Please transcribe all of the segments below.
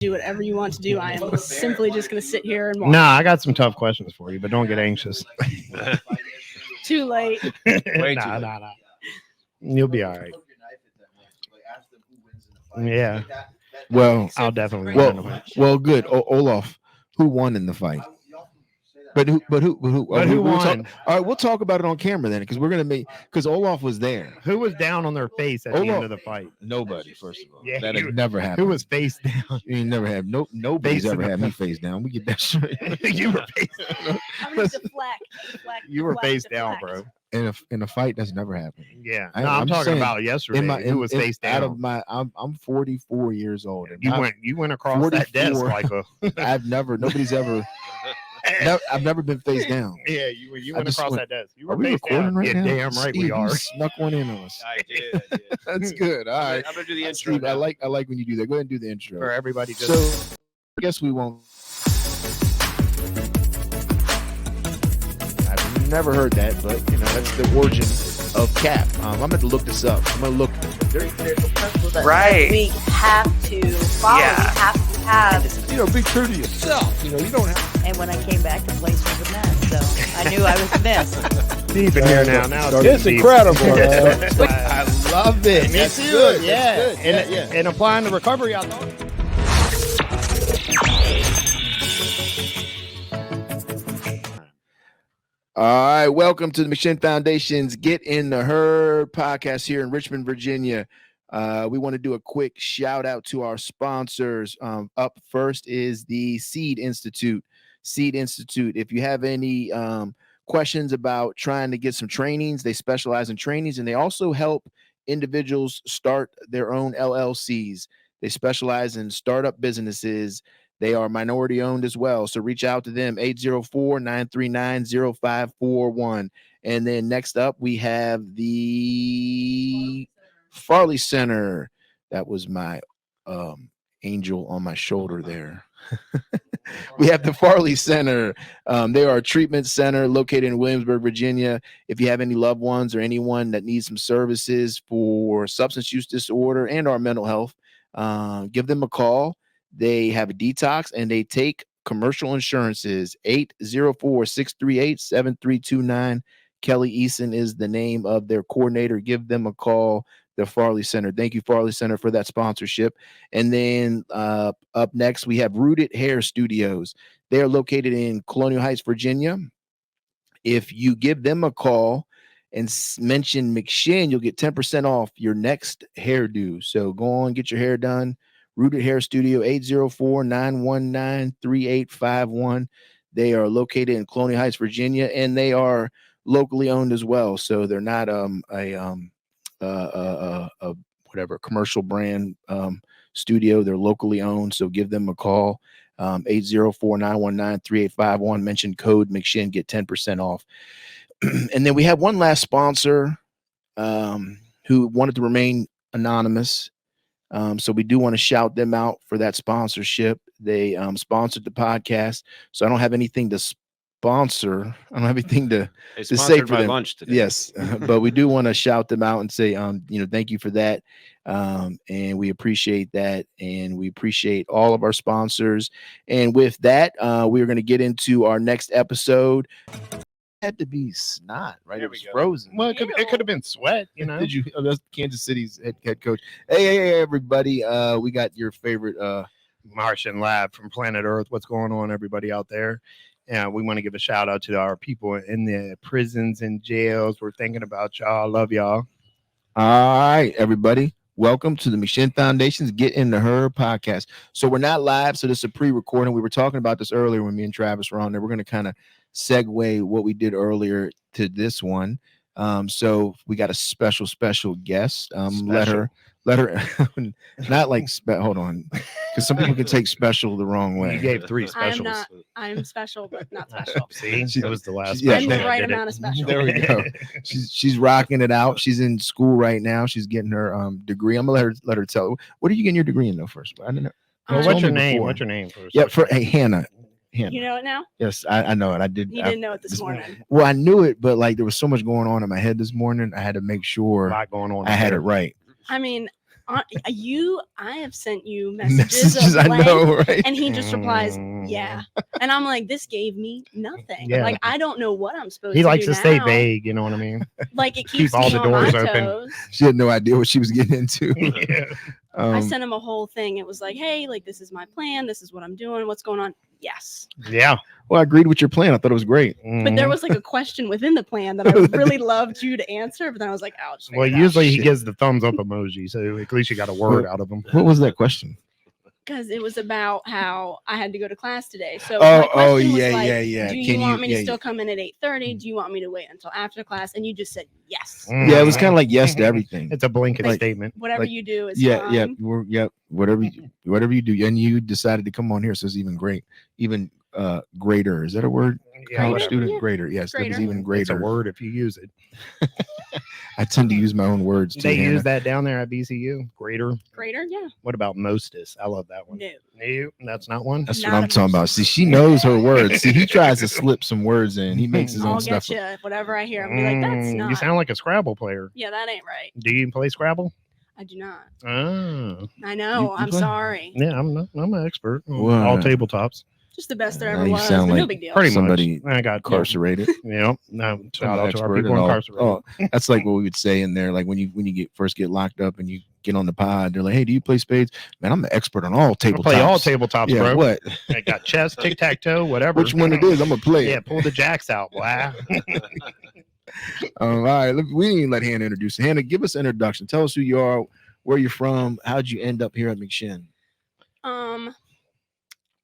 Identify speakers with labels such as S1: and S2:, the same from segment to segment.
S1: do whatever you want to do. I am simply just going to sit here and watch.
S2: Nah, I got some tough questions for you, but don't get anxious.
S1: Too late.
S2: Nah. You'll be all right. Yeah.
S3: Well,
S2: I'll definitely win the fight.
S3: well, good. Olaf, who won in the fight? But who?
S2: Who won?
S3: All right, we'll talk about it on camera then, because Olaf was there.
S2: Who was down on their face at the end of the fight?
S3: Nobody, first of all.
S2: Yeah,
S3: that has never happened.
S2: Who was face down?
S3: You never have nobody's ever had me face down. We get that straight.
S2: You were face down.
S1: I'm going to deflect.
S2: You were face down, bro.
S3: In a fight, that's never happened.
S2: Yeah,
S3: I'm
S2: talking
S3: saying,
S2: about yesterday. Who was face down?
S3: I'm 44 years old. And
S2: You went across that desk like a.
S3: Nobody's ever. I've never been face down.
S2: Yeah, you went across that desk. You were
S3: we
S2: face
S3: recording
S2: down.
S3: right now?
S2: Damn right
S3: Steve,
S2: we are.
S3: You snuck one in on us.
S4: I did.
S3: That's good. All right.
S4: I'm gonna do the intro.
S3: Steve, I like when you do that. Go ahead and do the intro.
S2: For everybody.
S3: So I guess we won't. I've never heard that, but that's the origin of cap. I'm going to look this up. I'm going to look.
S5: Right.
S6: We have to follow.
S5: Yeah.
S6: We have to have.
S3: Be true to yourself. You don't have.
S6: And when I came back, the place was a mess. So I knew I was a mess.
S2: Steve in here now.
S3: It's incredible.
S2: I
S3: love it.
S2: Me too.
S3: Good.
S2: Yeah.
S3: That's good.
S2: And applying the recovery out there.
S3: All right, welcome to the Mission Foundation's Get in the Herd podcast here in Richmond, Virginia. We want to do a quick shout out to our sponsors. Up first is the Seed Institute. Seed Institute. If you have any questions about trying to get some trainings, they specialize in trainings, and they also help individuals start their own LLCs. They specialize in startup businesses. They are minority owned as well. So reach out to them, 804-939-0541. And then next up, we have the Farley Center. That was my angel on my shoulder there. We have the Farley Center. They are a treatment center located in Williamsburg, Virginia. If you have any loved ones or anyone that needs some services for substance use disorder and or mental health, give them a call. They have a detox and they take commercial insurances. 804-638-7329. Kelly Eason is the name of their coordinator. Give them a call. The Farley Center. Thank you, Farley Center, for that sponsorship. And then up next, we have Rooted Hair Studios. They are located in Colonial Heights, Virginia. If you give them a call and mention McShin, you'll get 10% off your next hairdo. So go on, get your hair done. Rooted Hair Studio, 804-919-3851. They are located in Colonial Heights, Virginia, and they are locally owned as well. So they're not a whatever commercial brand studio. They're locally owned. So give them a call. 804-919-3851. Mention code McShin, get 10% off. And then we have one last sponsor who wanted to remain anonymous. So we do want to shout them out for that sponsorship. They sponsored the podcast. So I don't have anything to sponsor. I don't have anything to say for
S4: my
S3: them.
S4: lunch today.
S3: Yes, but we do want to shout them out and say, thank you for that. And we appreciate that. And we appreciate all of our sponsors. And with that, we're going to get into our next episode. Had to be snot, right? It was frozen.
S2: Well, it could have been sweat,
S3: Did you? That's Kansas City's head coach. Hey, everybody! We got your favorite
S2: Martian lab from planet Earth. What's going on, everybody out there? And we want to give a shout out to our people in the prisons and jails. We're thinking about y'all. Love y'all.
S3: All right, everybody. Welcome to the Mission Foundation's Get in the Herd podcast. So we're not live, so this is a pre-recording. We were talking about this earlier when me and Travis were on there. We're going to kind of segue what we did earlier to this one. So we got a special guest. Let her not like hold on, because some people can take special the wrong way.
S2: You gave 3 specials.
S1: I'm special, but not special.
S2: See, that was the last.
S1: I'm the right amount of special.
S3: There we go. She's rocking it out. She's in school right now. She's getting her degree. I'm gonna let her tell. What are you getting your degree in though first? I don't know.
S2: Well, what's your name? What's your name first?
S3: Yeah, Hannah. Hannah.
S1: You know it now?
S3: Yes, I know it. I did.
S1: You didn't know it this morning.
S3: Well, I knew it, but like there was so much going on in my head this morning. I had to make sure
S2: A lot going on.
S3: I had it right.
S1: I mean, I have sent you messages of
S3: I
S1: blank,
S3: know, right?
S1: and he just replies, yeah. And I'm like, this gave me nothing.
S2: Yeah.
S1: Like, I don't know what I'm supposed
S2: He
S1: to
S2: likes
S1: do
S2: to stay
S1: now.
S2: vague, you know what I mean?
S1: Like, it
S2: Keep
S1: keeps
S2: all
S1: me
S2: the
S1: on my
S2: doors open.
S1: toes.
S3: She had no idea what she was getting into.
S2: Yeah.
S1: I sent him a whole thing. It was like, hey, like, this is my plan. This is what I'm doing. What's going on? Yes.
S2: Yeah.
S3: Well, I agreed with your plan. I thought it was great.
S1: But there was like a question within the plan that I really loved you to answer. But then I was like, I'll just
S2: Well, usually he gives the thumbs up emoji, so at least you got a word out of him.
S3: What was that question?
S1: because it was about how I had to go to class today. So my question was like, do you want me to still come in at 8:30? Do you want me to wait until after class? And you just said yes.
S3: Yeah, it was kind of like yes to everything.
S2: It's a blanket
S1: Like,
S2: statement.
S1: Whatever
S3: like,
S1: you do is
S3: yeah,
S1: fine.
S3: whatever you do, and you decided to come on here, so it's even great, even greater. Is that a word? College
S1: Greater,
S3: student,
S1: yeah.
S3: greater. Yes, that was
S1: Greater.
S3: even
S2: It's a
S3: greater.
S2: word if you use it.
S3: I tend to use my own words too.
S2: They
S3: Hannah.
S2: use that down there at BCU. Greater.
S1: Greater, yeah.
S2: What about mostest? I love that one.
S1: No.
S2: No, that's not one.
S3: That's
S1: Not
S3: what I'm
S1: a
S3: talking about. See, she knows her words. See, he tries to slip some words in. He makes his own
S1: I'll
S3: stuff.
S1: get you. Whatever I hear, I'm be like, that's not.
S2: You sound like a Scrabble player.
S1: Yeah, that ain't right.
S2: Do you play Scrabble?
S1: I do not.
S2: Oh,
S1: I know.
S3: You
S1: I'm
S3: play?
S1: sorry.
S2: yeah. I'm an expert on
S3: What?
S2: all tabletops.
S1: Just the best there
S3: Now
S1: ever
S3: you
S1: was.
S3: sound
S1: But no
S3: like
S1: big deal.
S2: Pretty
S3: Somebody
S2: much. I got
S3: Incarcerated.
S2: Yeah. No, shout
S3: I'm
S2: out to our
S3: expert
S2: people
S3: and all.
S2: incarcerated.
S3: Oh, that's like what we would say in there. Like when you first get locked up and you get on the pod, they're like, "Hey, do you play spades?" Man, I'm an expert on all
S2: I
S3: tabletops.
S2: play all tabletops,
S3: Yeah,
S2: bro.
S3: what?
S2: I got chess, tic tac toe, whatever.
S3: Which one it is? I'm gonna play
S2: Yeah,
S3: it.
S2: pull the jacks out. Wow.
S3: All right, look, we didn't let Hannah introduce. Hannah, give us an introduction. Tell us who you are, where you're from, how'd you end up here at McShin?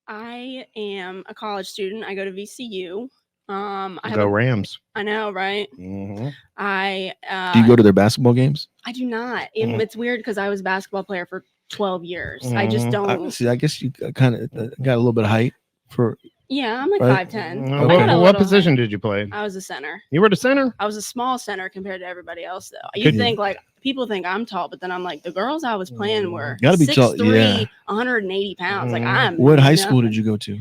S1: I am a college student. I go to VCU. I have
S2: Go Rams.
S1: I know, right?
S2: Mm-hmm.
S3: Do you go to their basketball games?
S1: I do not.
S2: Mhm.
S1: It's weird because I was a basketball player for 12 years. I just don't.
S3: See, I guess you kind of got a little bit of height for.
S1: Yeah, I'm like
S3: Right.
S1: 5'10".
S3: Okay.
S2: What position did you play?
S1: I was a center.
S2: You were the center?
S1: I was a small center compared to everybody else, though. You
S2: Couldn't-
S1: think like people think I'm tall, but then I'm like the girls I was playing were
S3: Gotta be tall,
S1: 6'3",
S3: yeah.
S1: 180 pounds. Like
S2: Mhm.
S1: I'm.
S3: What high school
S1: nothing.
S3: did you go to?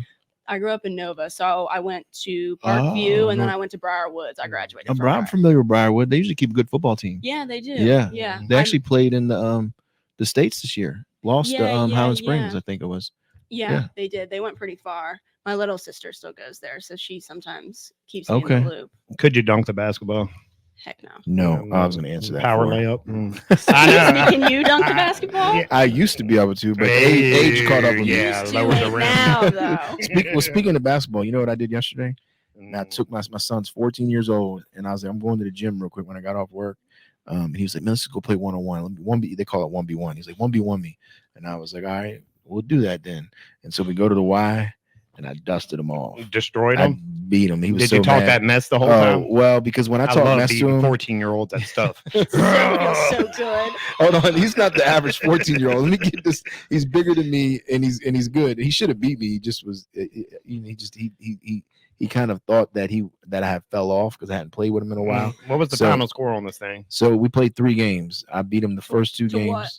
S1: I grew up in Nova, so I went to Parkview, and then
S3: North-
S1: I went to Briar Woods. I graduated.
S3: I'm
S1: from
S3: familiar with Briarwood. They usually keep a good football team.
S1: Yeah, they do.
S3: Yeah.
S1: yeah.
S3: They actually played in the States this year. Lost to
S1: Yeah, yeah,
S3: Highland Springs,
S1: yeah.
S3: I think it was.
S1: Yeah, they did. They went pretty far. My little sister still goes there, so she sometimes keeps me in
S3: Okay.
S1: the loop.
S2: Could you dunk the basketball?
S1: Heck no.
S3: No, I was going to answer that.
S2: Power
S3: for her.
S2: layup.
S1: Excuse me, can you dunk the basketball?
S2: Yeah.
S3: I used to be able to, but age caught up with me.
S2: Yeah,
S1: It's
S2: that
S1: too
S2: was a
S1: late
S2: rim.
S1: now, though.
S3: Speaking of basketball, you know what I did yesterday? And I took my son's 14 years old, and I was like, I'm going to the gym real quick when I got off work. And he was like, man, let's go play 1-on-1. They call it 1v1. He's like, 1v1 me. And I was like, all right, we'll do that then. And so we go to the Y, and I dusted them all.
S2: Destroyed
S3: I
S2: him.
S3: beat him. He was
S2: Did
S3: so
S2: you talk
S3: mad.
S2: that mess the whole
S3: Oh,
S2: time?
S3: well, because when I
S2: I
S3: talk
S2: love
S3: mess to
S2: beating
S3: him,
S2: 14-year-olds and stuff.
S1: It feels so good.
S3: hold on, he's not the average 14-year-old. Let me get this. He's bigger than me, and he's good. He should have beat me. He just was. He kind of thought that I had fell off because I hadn't played with him in a while.
S2: What was the
S3: So-
S2: final score on this thing?
S3: So we played 3 games. I beat him the first 2
S1: To
S3: games
S1: what?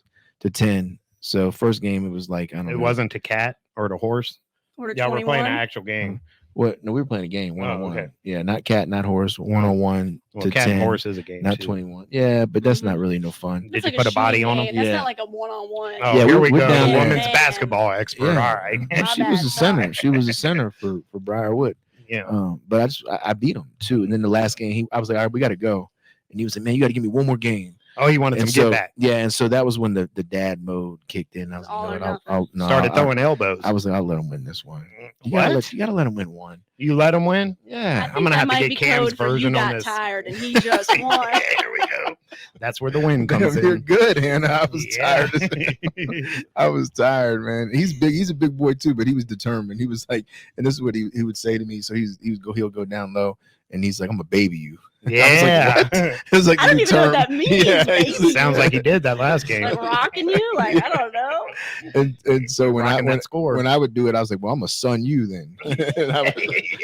S3: to 10. So first game it was like I don't
S2: It
S3: know.
S2: wasn't to cat or to horse.
S1: Or to
S2: Yeah, we're
S1: 21.
S2: playing an actual game.
S3: What? No, we were playing a game 1-on-1.
S2: okay.
S3: Yeah, not cat, not horse. 1-on-1
S2: Well,
S3: to
S2: cat
S3: 10.
S2: and horse is a game.
S3: Not
S2: too.
S3: 21. Yeah, but that's not really no fun.
S2: Did
S1: That's
S2: you
S1: like
S2: put a body
S1: shooting
S2: on him?
S1: game. That's
S3: Yeah.
S1: not like a one-on-one.
S2: Oh,
S3: Yeah,
S2: here
S3: we're
S2: we go.
S3: down
S2: The
S3: there.
S2: women's
S1: Man.
S2: basketball expert.
S3: Yeah.
S2: All right.
S3: And
S1: My
S3: she
S1: bad,
S3: was a center.
S1: sorry.
S3: She was a center for Briarwood.
S2: Yeah.
S3: But I beat him too. And then the last game, I was like, all right, we got to go. And he was like, man, you got to give me one more game.
S2: Oh, he wanted
S3: And
S2: some
S3: so,
S2: get back.
S3: yeah, and so that was when the dad mode kicked in. I was
S1: All
S3: like,
S1: or
S3: you know what,
S1: nothing.
S2: Started throwing elbows.
S3: I was like, I'll let him win this one. You
S2: What?
S3: gotta let him win one.
S2: You let him win?
S1: I
S3: Yeah.
S1: think
S2: I'm gonna
S1: that
S2: have to
S1: might
S2: get
S1: be
S2: Cam's
S1: code for
S2: version
S1: you
S2: on
S1: got
S2: this.
S1: tired and he just won.
S2: Here we go. That's where the win comes
S3: You're
S2: in.
S3: good, Hannah. I was
S2: Yeah.
S3: tired. I was tired, man. He's big. He's a big boy too, but he was determined. He was like, and this is what he would say to me. So he'll go down low, and he's like, I'm gonna baby you.
S2: Yeah.
S3: It was like
S1: I don't
S3: a
S1: even know what
S3: term.
S1: that means.
S3: Yeah,
S1: baby.
S3: he's
S2: Sounds like he did that last game.
S1: Like rocking you? Like, I don't know.
S3: and so when
S2: Rocking that score.
S3: when I would do it, I was like, well, I'm gonna son you then. And I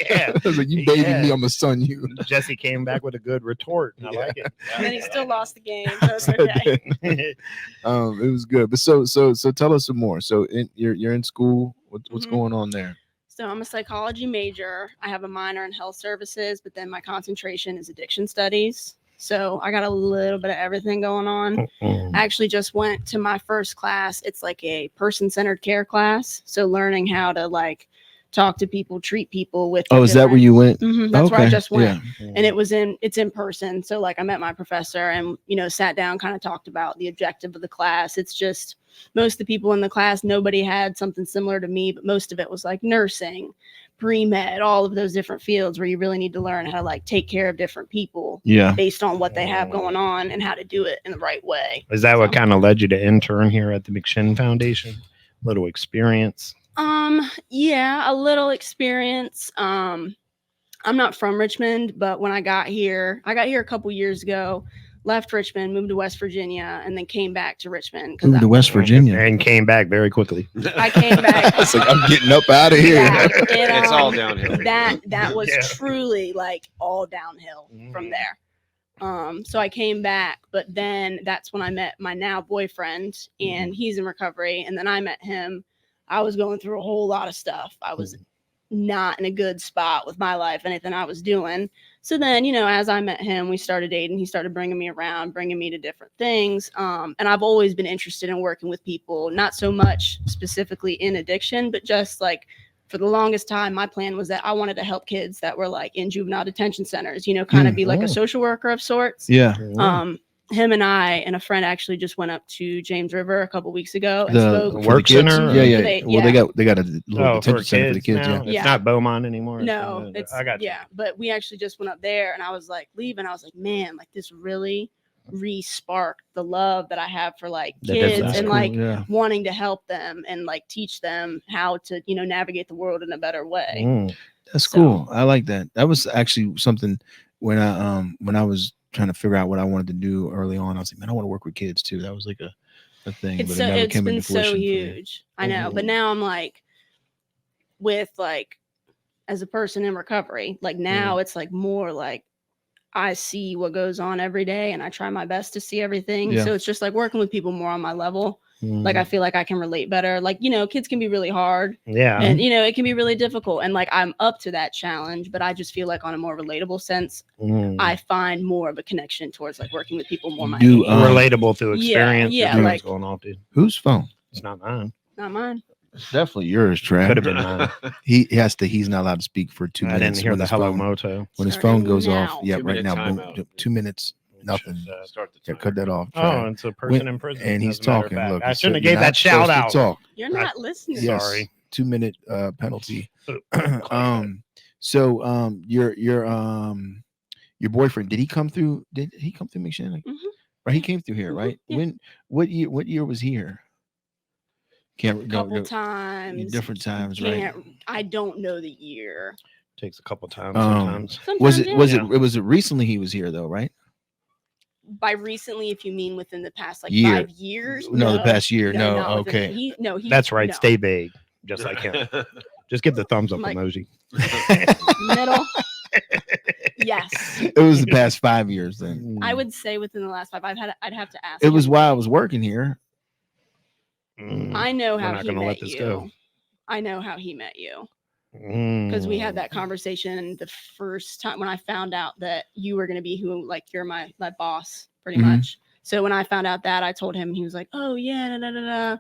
S2: Yeah.
S3: was like, you baby
S2: Yeah.
S3: me, I'm gonna son you.
S2: Jesse came back with a good retort. I like it.
S1: And then he still lost the game. So it's
S3: So
S1: okay.
S3: then, it was good. But so tell us some more. So you're in school. What's
S1: Mhm.
S3: going on there?
S1: So I'm a psychology major. I have a minor in health services, but then my concentration is addiction studies. So I got a little bit of everything going on. I actually just went to my first class. It's like a person-centered care class. So learning how to like talk to people, treat people with.
S3: Oh, is that where you went?
S1: That's where I just went. Yeah. And it's in person. So like I met my professor and, sat down, kind of talked about the objective of the class. It's just most of the people in the class, nobody had something similar to me, but most of it was like nursing, pre-med, all of those different fields where you really need to learn how to like take care of different people based on what they have going on and how to do it in the right way.
S2: Is that what kind of led you to intern here at the McShin Foundation? Little experience?
S1: Yeah, a little experience. I'm not from Richmond, but when I got here a couple years ago, left Richmond, moved to West Virginia, and then came back to Richmond.
S3: Moved to West Virginia
S2: and came back very quickly.
S1: I came back.
S3: It's like I'm getting up out of here.
S1: Yeah,
S5: It's all downhill.
S1: That was truly like all downhill from there. So I came back, but then that's when I met my now boyfriend, and he's in recovery. And then I met him. I was going through a whole lot of stuff. I was not in a good spot with my life, anything I was doing. So then, as I met him, we started dating. He started bringing me around, bringing me to different things. And I've always been interested in working with people, not so much specifically in addiction, but just like for the longest time, my plan was that I wanted to help kids that were like in juvenile detention centers, kind of be like a social worker of sorts.
S3: Yeah.
S1: Him and I and a friend actually just went up to James River a couple weeks ago and
S3: The
S1: spoke.
S2: work center?
S3: Yeah. Well, they got a little detention center for the kids.
S2: Now?
S3: Yeah.
S2: It's not Beaumont anymore.
S1: No,
S2: I got you.
S1: Yeah, but we actually just went up there, and I was like leaving. I was like, man, like this really re-sparked the love that I have for like kids and like wanting to help them and like teach them how to navigate the world in a better way.
S3: That's cool. I like that. That was actually something when I was trying to figure out what I wanted to do early on. I was like, man, I want to work with kids too. That was like a thing.
S1: It's been so huge. I know, but now I'm like with like as a person in recovery, like now it's like more like I see what goes on every day and I try my best to see everything. So it's just like working with people more on my level. Like I feel like I can relate better. Like, kids can be really hard. Yeah. And it can be really difficult. And like I'm up to that challenge, but I just feel like on a more relatable sense, I find more of a connection towards like working with people more.
S2: Relatable through experience.
S1: Yeah.
S2: Like going off, dude.
S3: Whose phone?
S2: It's not mine.
S1: Not mine.
S3: It's definitely yours, Trav.
S2: Could have been mine.
S3: He's not allowed to speak for 2 minutes.
S2: I didn't hear the hello moto.
S3: When his phone goes off. Yeah, right now.
S5: Boom,
S3: 2 minutes. Nothing. Cut that off.
S2: Oh, it's a person in prison.
S3: And he's talking. Look,
S2: I shouldn't have gave that shout out.
S1: You're not listening.
S3: Yes,
S2: sorry.
S3: 2 minute penalty. So your boyfriend, did he come through McShin? Right, he came through here, right?
S1: Yeah.
S3: What year was he here?
S1: Couple times.
S3: Different times, right?
S1: I don't know the year.
S2: Takes a couple times sometimes.
S3: Was it recently he was here though, right?
S1: By recently, if you mean within the past 5 years?
S3: No, the past year. No, okay.
S2: That's right. No. Stay vague, just like him. Just give the thumbs up emoji.
S1: Middle. Yes.
S3: It was the past 5 years then.
S1: I would say within the last 5. I'd have to ask.
S3: It was while I was working here.
S1: I know how he met you. I know how he met you. Because we had that conversation the first time when I found out that you were going to be you're my boss pretty much. So when I found out that, I told him, he was like, oh yeah,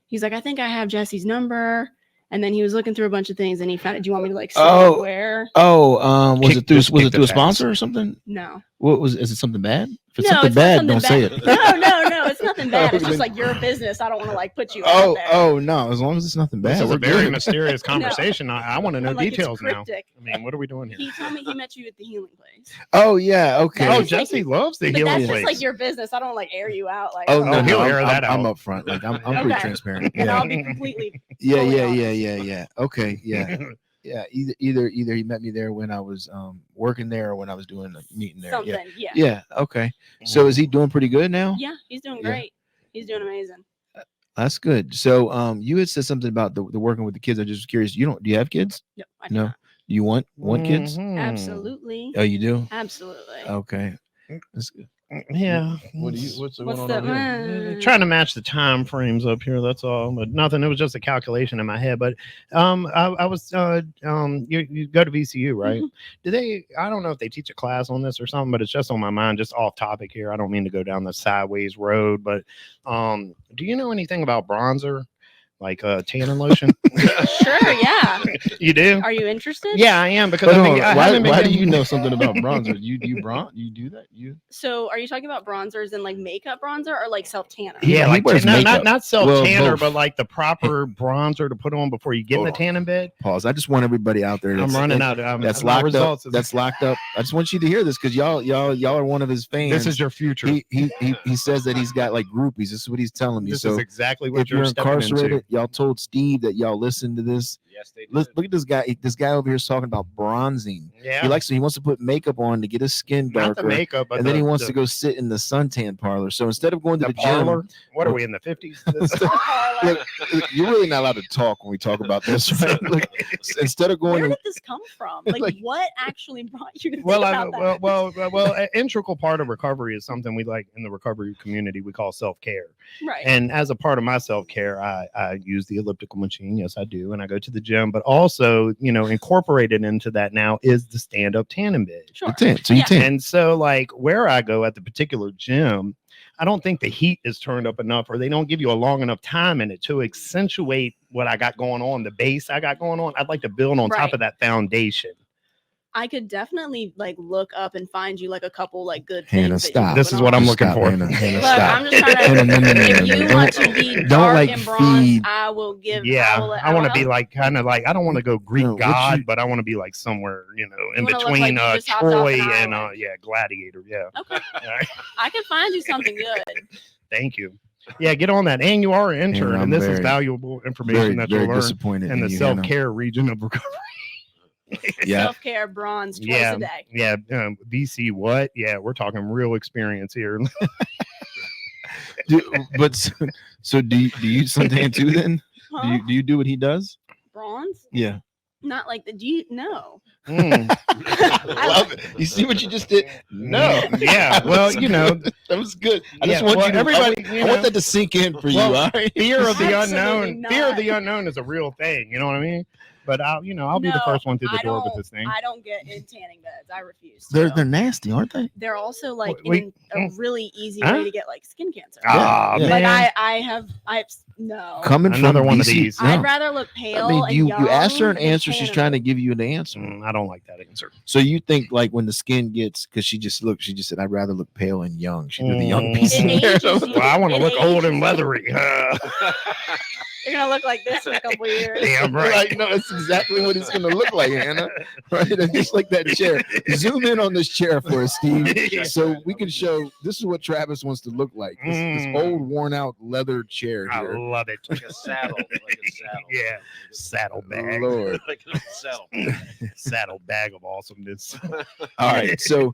S1: He's like, I think I have Jesse's number. And then he was looking through a bunch of things and he found it. Do you want me to say where?
S3: Was it through a sponsor or something?
S1: No.
S3: Is it something bad? If it's something bad, don't say it.
S1: No, it's nothing bad. It's just like your business. I don't want to put you out there.
S3: Oh no, as long as it's nothing bad.
S2: This is a very mysterious conversation. I want to know details now. I mean, what are we doing here?
S1: He told me he met you at the healing place.
S3: Oh yeah, okay.
S2: Oh, Jesse loves the healing place.
S1: That's just your business. I don't air you out
S3: no,
S2: he'll air that out.
S3: I'm upfront. I'm pretty transparent.
S1: And I'll be completely.
S3: Yeah. Okay, yeah. Yeah, either he met me there when I was working there or when I was doing a meeting there.
S1: Something,
S3: yeah. Okay. So is he doing pretty good now?
S1: Yeah, he's doing great. He's doing amazing.
S3: That's good. So you had said something about the working with the kids. I just was curious. Do you have kids?
S1: No, I do not.
S3: Do you want kids?
S1: Absolutely.
S3: Oh, you do?
S1: Absolutely.
S3: Okay. That's good.
S2: Yeah.
S3: What's going
S1: What's
S3: on
S1: the
S3: over here?
S2: Trying to match the time frames up here. That's all, but nothing. It was just a calculation in my head. But I was you go to VCU, right? Do they? I don't know if they teach a class on this or something, but it's just on my mind, just off topic here. I don't mean to go down the sideways road, but do you know anything about bronzer? Like tanning lotion?
S1: Sure, yeah.
S2: You do?
S1: Are you interested?
S2: Yeah, I am because
S3: But
S2: I
S3: no,
S2: mean, I
S3: why
S2: haven't been
S3: do
S2: getting-
S3: you know something about bronzer? You do that? You
S1: So are you talking about bronzers and like makeup bronzer or like self tanner?
S2: Yeah,
S3: he
S2: like
S3: wears makeup.
S2: not self tanner,
S3: both.
S2: but like the proper bronzer to put on before you get in
S3: Hold
S2: the
S3: on.
S2: tanning bed.
S3: pause. I just want everybody out there.
S2: I'm
S3: That's,
S2: running
S3: that-
S2: out.
S3: That's
S2: my
S3: locked
S2: results.
S3: up. That's locked up. I just want you to hear this because y'all are one of his fans.
S2: This is your future.
S3: He says that he's got like groupies. This is what he's telling me.
S2: This
S3: So
S2: is exactly what
S3: if you're
S2: you're stepping
S3: incarcerated,
S2: into.
S3: y'all told Steve that y'all listened to this.
S4: Yes, they did.
S3: Look at this guy. This guy over here is talking about bronzing.
S2: Yeah,
S3: He wants to put makeup on to get his skin
S2: not the
S3: darker,
S2: makeup, but
S3: and then he wants
S2: the,
S3: to go sit in the suntan parlor. So instead of going to
S2: the
S3: the gym,
S2: parlor. What are we in the 50s?
S3: look, you're really not allowed to talk when we talk about this, right? Look, instead of going
S1: Where
S3: to
S1: did this come from? Like,
S3: Like-
S1: what actually brought you to think
S2: well,
S1: about that?
S2: well, an integral part of recovery is something we like in the recovery community. We call self-care.
S1: Right.
S2: And as a part of my self-care, I use the elliptical machine. Yes, I do. And I go to the gym, but also, incorporated into that now is the stand-up tanning bed.
S1: Sure.
S3: you tan. So you
S1: Yeah.
S3: tan.
S2: And so like where I go at the particular gym, I don't think the heat is turned up enough, or they don't give you a long enough time in it to accentuate what I got going on, the base I got going on. I'd like to build on top
S1: Right.
S2: of that foundation.
S1: I could definitely like look up and find you like a couple like good
S3: Hannah,
S1: things. that you
S3: stop.
S1: can
S2: This
S1: put
S2: is what
S1: on.
S2: I'm
S3: Just
S2: looking
S3: stop,
S2: for.
S3: Hannah. Hannah,
S1: Look,
S3: stop.
S1: I'm just trying to.
S3: No,
S1: If you
S3: Don't-
S1: want to be
S3: don't,
S1: dark
S3: like,
S1: and bronze,
S3: feed-
S1: I will give.
S2: Yeah, I want to be
S1: help.
S2: like kind of like I don't want to go Greek
S3: No, what
S2: god,
S3: you-
S2: but I want to be like somewhere in
S1: wanna look
S2: between
S1: like you just hopped off
S2: Troy
S1: an
S2: and
S1: island.
S2: Gladiator. Yeah,
S1: Okay,
S2: All right.
S1: I can find you something good.
S2: Thank you. Yeah, get on that, and you are an intern,
S3: Hannah, I'm
S2: and this is
S3: very-
S2: valuable information
S3: very,
S2: that
S3: very
S2: you'll learn
S3: disappointed
S2: in the
S3: you, Hannah.
S2: self-care region of recovery.
S3: Yeah.
S1: Self care bronze twice
S2: Yeah,
S1: a day.
S2: yeah. BC, what? Yeah, we're talking real experience here.
S3: But so do you suntan too then?
S1: Huh?
S3: Do you do what he does?
S1: Bronze?
S3: Yeah.
S1: Not like the. Do you no?
S2: Mm,
S3: Love it. You see what you just did? No.
S2: yeah. Well,
S3: that was good. I just
S2: Yeah,
S3: want
S2: well,
S3: you to,
S2: everybody,
S3: I want that to sink in for you.
S2: Well,
S3: All right.
S2: fear of the
S1: Absolutely
S2: unknown. Fear of
S1: not.
S2: the unknown is a real thing. You know what I mean? But I'll be the
S1: No,
S2: first one through the
S1: I
S2: door with
S1: don't-
S2: this thing.
S1: I don't get in tanning beds. I refuse. To.
S3: They're nasty, aren't they?
S1: They're also like
S2: Wait,
S1: a really easy
S2: Huh?
S1: way to get like skin cancer.
S2: Ah,
S3: Yeah.
S1: Like
S2: man.
S1: I have no.
S3: Coming
S2: Another
S3: from
S2: one of
S3: BC
S2: these.
S3: no.
S1: I'd rather look pale.
S3: I mean,
S1: and
S3: you
S1: young
S3: asked her an
S1: than
S3: answer. She's
S1: tan
S3: trying to
S1: and-
S3: give you an answer.
S2: I don't like that answer.
S3: So you think like when the skin gets, because she just said, I'd rather look pale and young. She did the young piece in
S1: It
S3: there.
S1: ages you.
S2: Well, I want to
S1: It
S2: look old and
S1: ages
S2: leathery.
S1: You're gonna look like this in a couple years.
S2: Damn right.
S3: Right, no, that's exactly what it's going to look like, Hannah. Right, and just like that chair. Zoom in on this chair for us, Steve, so we can show. This is what Travis wants to look like. This old, worn out leather chair
S2: I
S3: here.
S2: love it.
S4: Like a saddle. Like a saddle.
S2: Yeah, saddlebag.
S3: Lord.
S4: Like a saddle.
S2: Saddlebag of awesomeness.
S3: All right, so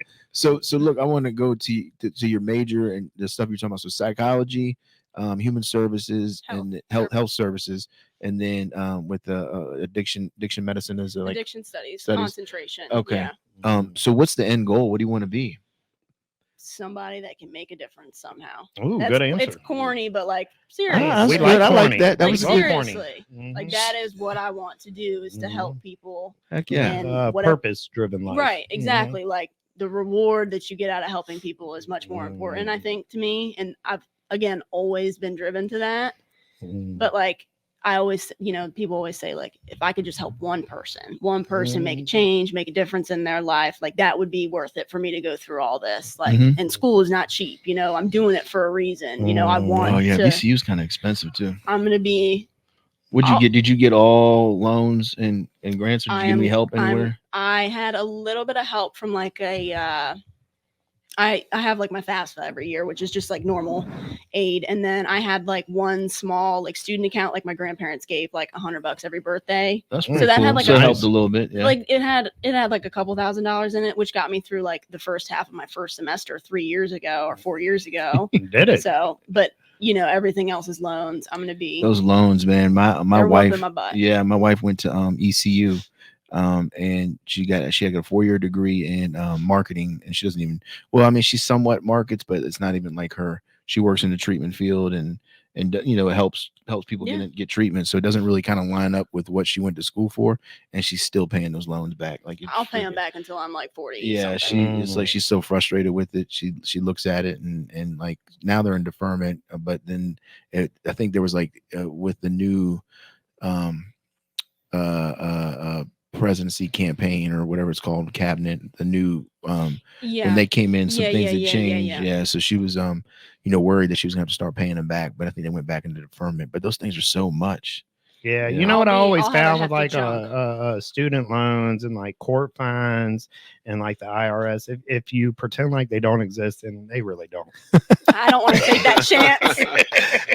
S3: look, I want to go to your major and the stuff you're talking about. So psychology, human services,
S1: Health.
S3: and health services, and then with addiction medicine is like
S1: Addiction studies,
S3: studies.
S1: concentration.
S3: Okay.
S1: Yeah.
S3: So what's the end goal? What do you want to be?
S1: Somebody that can make a difference somehow.
S2: Ooh,
S1: That's-
S2: good answer.
S1: It's corny, but like seriously.
S3: that's
S2: We
S3: good.
S2: like
S3: I like
S2: corny.
S3: that. That
S1: Like,
S3: was
S2: love
S3: good.
S2: corny.
S1: seriously.
S2: Mhm.
S1: Like that is what I want to do is to
S3: Mm-hmm.
S1: help people.
S3: Heck yeah.
S1: And whatever-
S2: Purpose-driven life.
S1: Right, exactly. Like the reward that you get out of helping people is much more important, I think, to me. And I've again always been driven to that.
S2: Mhm.
S1: But like I always, people always say, like, if I could just help one person make a change, make a difference in their life, like that would be worth it for me to go through all this. Like,
S3: Mhm.
S1: and school is not cheap, I'm doing it for a reason. I want
S3: Oh yeah,
S1: to,
S3: VCU's kind of expensive too.
S1: I'm going to be,
S3: What'd you
S1: I'll-
S3: get? Did you get all loans and grants, or did you
S1: I
S3: get any
S1: am-
S3: help anywhere?
S1: I had a little bit of help from like I have like my FAFSA every year, which is just like normal aid. And then I had like one small like student account, like my grandparents gave like $100 every birthday.
S3: That's
S2: So
S3: pretty
S1: that
S3: cool.
S1: had, like,
S3: so
S1: a
S3: it
S2: nice-
S3: helped a little bit. Yeah.
S1: Like it had like a couple $1,000s in it, which got me through like the first half of my first semester 3 years ago or 4 years ago.
S2: Did it?
S1: So, but everything else is loans. I'm gonna be
S3: Those loans, man. My
S1: they're
S3: wife.
S1: whooping my butt.
S3: Yeah, my wife went to ECU. And she had a 4-year degree in marketing, and she doesn't even. Well, I mean, she somewhat markets, but it's not even like her. She works in the treatment field, and you know, it helps people get treatment. So it doesn't really kind of line up with what she went to school for, and she's still paying those loans back. Like
S1: I'll pay them back until I'm like 40.
S3: Yeah, it's like she's so frustrated with it. She looks at it and like now they're in deferment, but then I think there was like with the new presidency campaign or whatever it's called, cabinet, the new when they came in, some things had changed. Yeah, so she was you know, worried that she was gonna have to start paying them back, but I think they went back into deferment. But those things are so much.
S2: Yeah, you know what I always found with like student loans and like court fines and like the IRS, if you pretend like they don't exist, and they really don't.
S1: I don't want to take that chance.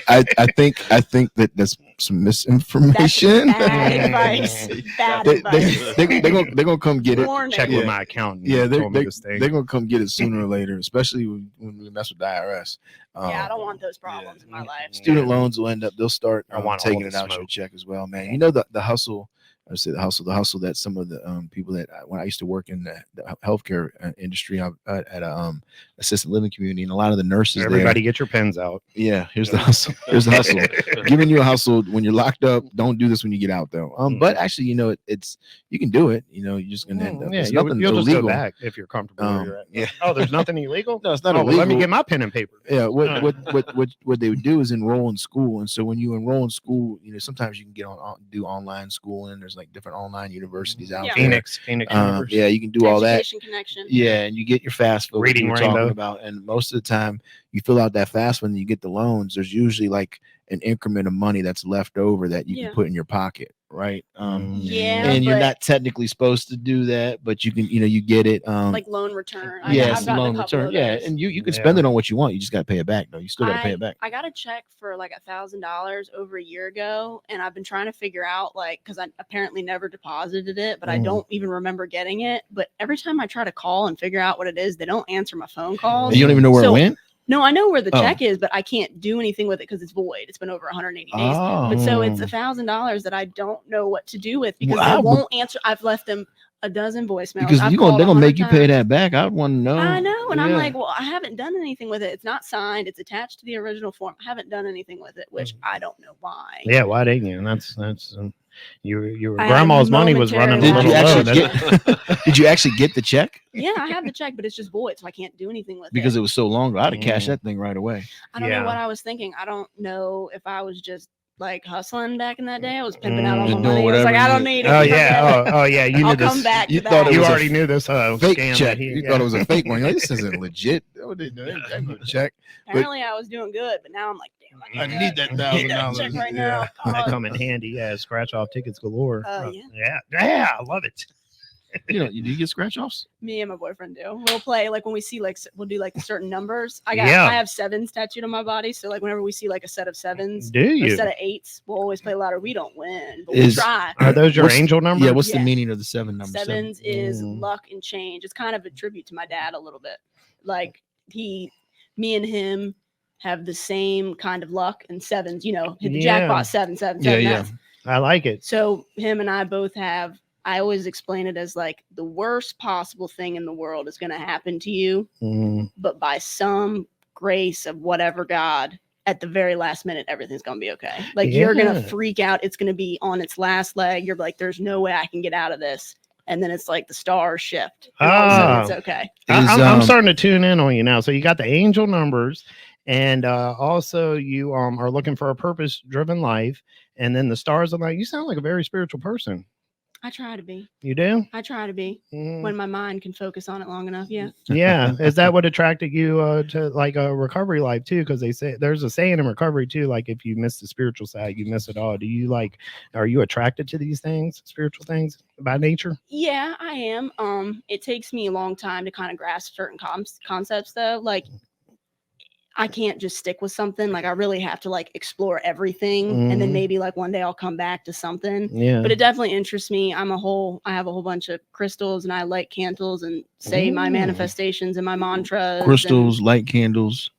S3: I think that that's some misinformation.
S1: That's bad advice. Bad advice.
S3: They're gonna come get it.
S1: Warning.
S2: Check with my accountant.
S3: Yeah, they're gonna come get it sooner or later, especially when we mess with the IRS.
S1: Yeah, I don't want those problems in my life.
S3: Student loans will end up. They'll start taking it out
S2: smoke.
S3: your check as well, man. You know the hustle. I say the hustle that some of the people that when I used to work in the healthcare industry at a assisted living community, and a lot of the nurses.
S2: Everybody, get your pens out.
S3: Yeah, here's the hustle. Here's the hustle. Giving you a hustle when you're locked up. Don't do this when you get out, though. But actually, you know, it's you can do it. You know, you're just gonna end up.
S2: Yeah,
S3: nothing
S2: you'll just
S3: illegal.
S2: go back if you're comfortable where you're at.
S3: Yeah.
S2: Oh, there's nothing illegal.
S3: No, it's not
S2: illegal.
S3: illegal.
S2: Let me get my pen and paper.
S3: Yeah, what they would do is enroll in school, and so when you enroll in school, you know, sometimes you can get do online school, and there's like different online universities out there.
S2: Phoenix University.
S3: Yeah, you can do all that.
S1: Education Connection.
S3: Yeah, and you get your FAFSA,
S2: Reading
S3: we're
S2: Rainbow.
S3: talking about, and most of the time you fill out that FAFSA and you get the loans. There's usually like an increment of money that's left over that you can put in your pocket, right? And you're not technically supposed to do that, but you can, you know, you get it.
S1: Like loan return.
S3: Yes, loan return. Yeah, and you can spend it on what you want. You just got to pay it back, though. You still got to pay it back.
S1: I got a check for like $1,000 over a year ago, and I've been trying to figure out like because I apparently never deposited it, but I don't even remember getting it. But every time I try to call and figure out what it is, they don't answer my phone calls.
S3: You don't even know where it went.
S1: No, I know where the check is, but I can't do anything with it because it's void. It's been over 180 days. But so it's $1,000 that I don't know what to do with because they won't answer. I've left them a dozen voicemails.
S3: Because they're gonna make you pay that back. I want to know.
S1: I know, and I'm like, well, I haven't done anything with it. It's not signed. It's attached to the original form. I haven't done anything with it, which I don't know why.
S2: Yeah, why didn't you? And that's your grandma's money was running a little low.
S3: Did you actually get the check?
S1: Yeah, I have the check, but it's just void, so I can't do anything with it.
S3: Because it was so long ago. I'd have cashed that thing right away.
S1: I don't know what I was thinking. I don't know if I was just like hustling back in that day. I was pimping out all my money. I was like, I don't need it.
S2: Oh yeah. Oh yeah. You knew this.
S1: Come back
S3: you
S1: to
S3: thought
S1: that.
S3: it was
S2: already knew this
S3: fake check. You thought it was a fake one. You're like, this isn't legit. Oh, they check.
S1: Apparently, I was doing good, but now I'm like, damn,
S3: I need that $1,000
S1: check right now.
S2: That come in handy. Yeah, scratch off tickets galore.
S1: Yeah,
S2: I love it.
S3: You know, do you get scratch offs?
S1: Me and my boyfriend do. We'll play like when we see like we'll do like certain numbers. I have sevens tattooed on my body, so like whenever we see like a set of sevens, a set of eights, we'll always play louder. We don't win, but we try.
S2: Are those your angel numbers?
S3: Yeah. What's the meaning of the 7 number?
S1: Sevens is luck and change. It's kind of a tribute to my dad a little bit. Like me and him have the same kind of luck, and sevens, you know, hit the jackpot 7.
S3: Yeah.
S2: I like it.
S1: So him and I both have. I always explain it as like the worst possible thing in the world is going to happen to you, but by some grace of whatever God, at the very last minute, everything's going to be okay. Like you're going to freak out. It's going to be on its last leg. You're like, there's no way I can get out of this. And then it's like the stars shift. And all of a sudden it's okay.
S2: I'm starting to tune in on you now. So you got the angel numbers, and also you are looking for a purpose-driven life. And then the stars are like, you sound like a very spiritual person.
S1: I try to be.
S2: You do?
S1: I try to be when my mind can focus on it long enough. Yeah.
S2: Yeah. Is that what attracted you to like a recovery life too? Because they say there's a saying in recovery too, like if you miss the spiritual side, you miss it all. Do you are you attracted to these things, spiritual things by nature?
S1: Yeah, I am. It takes me a long time to kind of grasp certain concepts though. Like I can't just stick with something. Like I really have to like explore everything, and then maybe like one day I'll come back to something. Yeah. But it definitely interests me. I have a whole bunch of crystals, and I light candles and say my manifestations and my mantras.
S3: Crystals, light candles.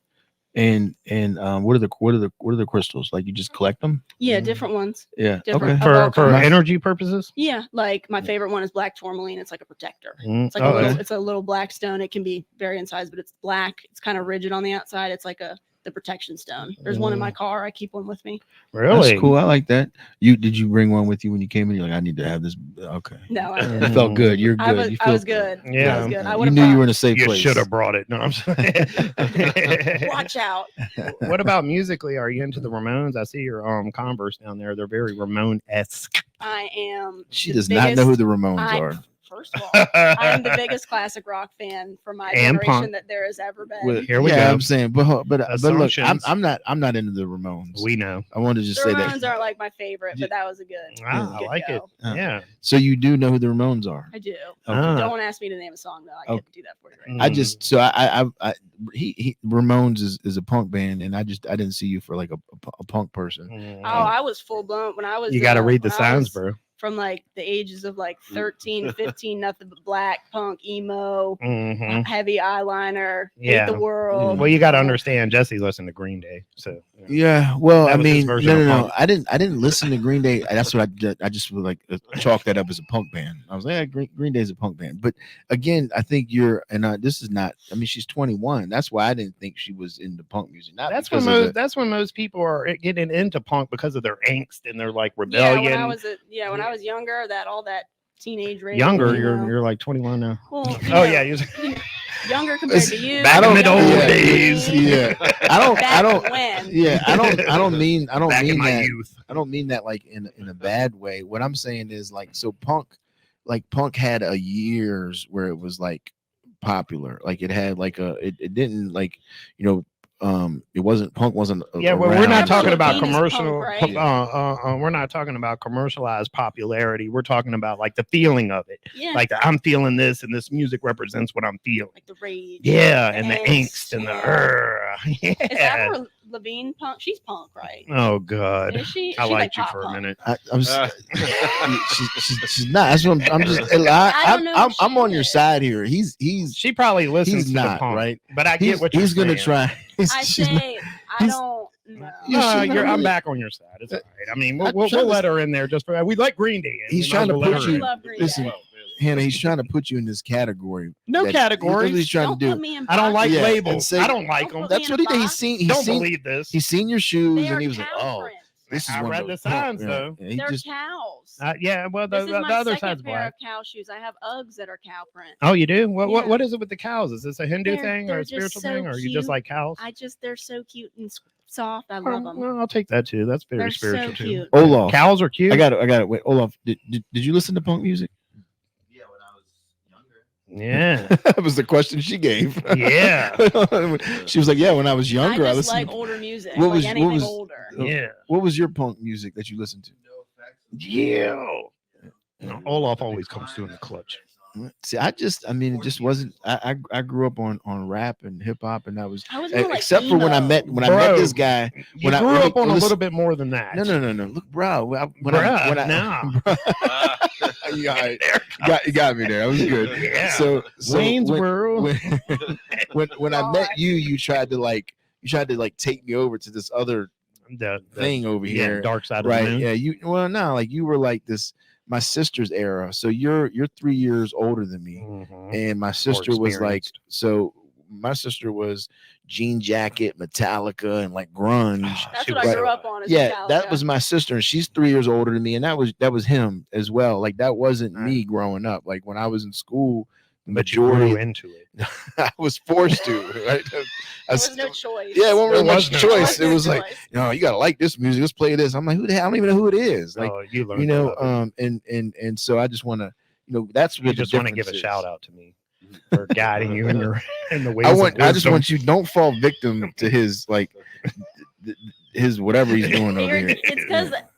S3: And what are the crystals? Like you just collect them?
S1: Yeah, different ones.
S3: Yeah.
S1: Different
S3: Okay.
S1: of all
S2: For
S1: kinds.
S2: energy purposes.
S1: Yeah, like my favorite one is black tourmaline. It's like a protector.
S2: Mm.
S1: It's like
S2: Oh,
S1: it's a little black stone. It can be varying size, but it's black. It's kind of rigid on the outside. It's like the protection stone. There's one in my car. I keep one with me.
S2: really
S3: That's cool. I like that. Did you bring one with you when you came in? You're like, I need to have this. Okay.
S1: No, I
S3: It
S1: didn't.
S3: felt good. You're good.
S1: I was good.
S2: Yeah.
S1: I was good. I
S3: You
S1: would
S3: knew you were in
S1: have
S3: a safe
S2: You
S3: place.
S2: should have brought it. No, I'm sorry.
S1: watch out.
S2: What about musically? Are you into the Ramones? I see your Converse down there. They're very Ramone-esque.
S1: I am.
S3: She
S1: the
S3: does not know who
S1: biggest-
S3: the Ramones
S1: I-
S3: are.
S1: First of all, I am the biggest classic rock fan from my
S2: And
S1: generation
S2: punk.
S1: that there has ever been.
S3: Well,
S2: Here we
S3: yeah,
S2: go.
S3: I'm saying, but look,
S2: Assumptions.
S3: I'm not into the Ramones.
S2: We know.
S3: I wanted to just
S1: The
S3: say
S1: Ramones
S3: that.
S1: aren't like my favorite, but that was a good.
S2: Wow, I
S1: good
S2: like it.
S1: go.
S2: Yeah.
S3: So you do know who the Ramones are?
S1: I do.
S2: Ah.
S1: Don't ask me to name a song though. I
S3: Okay.
S1: can't do that for you right now.
S3: I just so I he Ramones is a punk band, and I didn't see you for like a punk person.
S2: Mm.
S1: Oh, I was full blown when I was.
S2: You got to read the
S1: when I
S2: signs,
S1: was
S2: bro.
S1: From like the ages of like 13 to 15, nothing but black, punk, emo,
S2: Mhm.
S1: heavy eyeliner,
S2: Yeah.
S1: hate the world.
S2: Well, you got to understand, Jesse listened to Green Day, so
S3: Yeah, well,
S2: That
S3: I
S2: was his
S3: mean,
S2: version of
S3: no.
S2: punk.
S3: I didn't listen to Green Day. That's what I did. I just would like chalk that up as a punk band. I was like, yeah, Green Day is a punk band. But again, I think this is not. I mean, she's 21. That's why I didn't think she was into punk music. Not
S2: that's when
S3: because of
S2: most that's when most people are getting into punk because of their angst and their like
S1: Yeah,
S2: rebellion.
S1: when I was younger, all that teenage radio.
S2: Younger,
S1: emo.
S2: you're like 21 now.
S1: Well, you
S2: Oh
S1: know,
S2: yeah, you're
S1: younger compared to you.
S2: back in the
S1: younger
S2: old
S1: than
S2: days.
S1: me.
S3: Yeah, I don't.
S1: When.
S3: Yeah, I don't mean
S2: back in my
S3: that.
S2: youth.
S3: I don't mean that like in a bad way. What I'm saying is like so punk had a years where it was like popular. Like it had like it didn't like it wasn't punk wasn't
S2: Yeah, well, we're not
S3: around.
S2: talking about
S1: Venus
S2: commercial.
S1: punk, right?
S2: We're not talking about commercialized popularity. We're talking about like the feeling of it.
S1: Yeah.
S2: Like I'm feeling this, and this music represents what I'm feeling.
S1: Like the rage.
S2: Yeah,
S1: the
S2: and the angst and
S1: yeah.
S2: the
S1: Is that where Levine punk? She's punk, right?
S2: Oh God,
S1: Is she? Is
S2: I
S1: she
S2: liked you
S1: pop
S2: for a
S1: punk?
S2: minute.
S3: I'm she's not. That's what I'm just. I'm on your side here. He's
S2: She probably listens
S3: he's
S2: to
S3: not
S2: the punk,
S3: right.
S2: but I get what
S3: He's
S2: you're
S3: gonna
S2: saying.
S3: try.
S1: I
S3: She's not-
S1: say I don't know.
S3: Yeah, she's not
S2: I'm
S3: really-
S2: back on your side. It's all right. I mean,
S3: I'm
S2: we'll
S3: trying to-
S2: let her in there just for we let Green Day in.
S3: He's
S2: We
S3: trying
S2: might
S3: to
S2: as well
S3: put
S2: let her
S3: you-
S2: in.
S1: Love Green
S3: listen,
S1: Day.
S3: Hannah, he's trying to put you in this category.
S2: No
S3: that-
S2: categories.
S3: He's trying
S1: Don't
S3: to
S1: put
S3: do.
S1: me in
S2: I don't like
S1: boxes.
S3: Yeah,
S2: labels.
S3: and say-
S2: I don't like them.
S1: Don't
S3: That's what he did. He's
S2: Don't
S3: seen.
S2: believe this.
S3: He's seen your shoes,
S1: They
S3: and
S1: are
S3: he was like,
S1: cow
S3: "Oh,
S1: prints.
S3: this is
S2: I
S3: one
S2: read
S3: of
S2: the
S3: those
S2: signs,
S3: yeah,
S2: though.
S3: yeah, he
S1: They're
S3: just
S1: cows.
S2: Yeah, well,
S1: This is
S2: the
S1: my
S2: other
S1: second
S2: side's
S1: pair
S2: black.
S1: of cow shoes. I have Uggs that are cow print.
S2: Oh, you do?
S1: Yeah.
S2: What is it with the cows? Is this a Hindu
S1: They're-
S2: thing or
S1: they're
S2: a
S1: just
S2: spiritual
S1: so
S2: thing, or you just
S1: cute.
S2: like cows?
S1: They're so cute and soft. I
S2: Oh,
S1: love them.
S2: well, I'll take that too. That's very
S1: They're
S2: spiritual
S1: so
S2: too.
S1: cute.
S3: Olaf.
S2: Cows are cute.
S3: I got it. Wait, Olaf, did you listen to punk music?
S4: Yeah, when I was younger.
S2: Yeah,
S3: That was the question she gave.
S2: yeah,
S3: She was like, "Yeah, when I was younger, I,
S1: I just
S3: listened."
S1: like older music.
S3: What
S1: Like
S3: was- what
S1: anything
S3: was-
S1: older.
S2: yeah,
S3: What was your punk music that you listened to?
S2: yeah. No, Olaf always comes through in the clutch.
S3: See, it just wasn't. I grew up on rap and hip hop, and that was
S1: I was more like
S3: except for when I
S1: emo.
S3: met
S2: Bro,
S3: this guy.
S2: You
S3: When I-
S2: grew
S3: let me-
S2: up on a
S3: listen-
S2: little bit more than that.
S3: No. Look, bro. When
S2: Bruh,
S3: I
S2: nah.
S3: you got me there. That was good.
S2: Yeah.
S3: So
S2: Waynesboro.
S3: when I met you tried to take me over to this other
S2: the
S3: thing over
S2: yeah,
S3: here.
S2: dark side of the
S3: Right.
S2: moon.
S3: Yeah. You were like this, my sister's era. So you're 3 years older than me.
S2: Mhm.
S3: And my sister was like,
S2: experienced.
S3: so my sister was jean jacket, Metallica, and like grunge.
S1: That's
S2: She
S1: what
S2: was
S1: I grew
S2: so-
S1: up on. Is
S3: Yeah,
S1: Metallica.
S3: that was my sister, and she's 3 years older than me, and that was him as well. Like that wasn't
S2: Right.
S3: me growing up. Like when I was in school, the
S2: But you
S3: majority
S2: grew into it.
S3: I was forced to. Right?
S1: There was no choice.
S3: Yeah, it wasn't really
S2: There
S3: much
S2: was no
S3: choice.
S1: There
S3: It
S1: was
S3: was
S1: no
S3: like,
S1: choice.
S3: you gotta like this music. Let's play this. I'm like, who the hell? I don't even know who it is. Like,
S2: Oh, you learned.
S3: and so I just want to, that's
S2: You
S3: what
S2: just
S3: the
S2: want to give a
S3: difference
S2: shout
S3: is.
S2: out to me for guiding you in the ways.
S3: I just want you don't fall victim to his like his whatever he's doing over
S1: You're-
S3: here.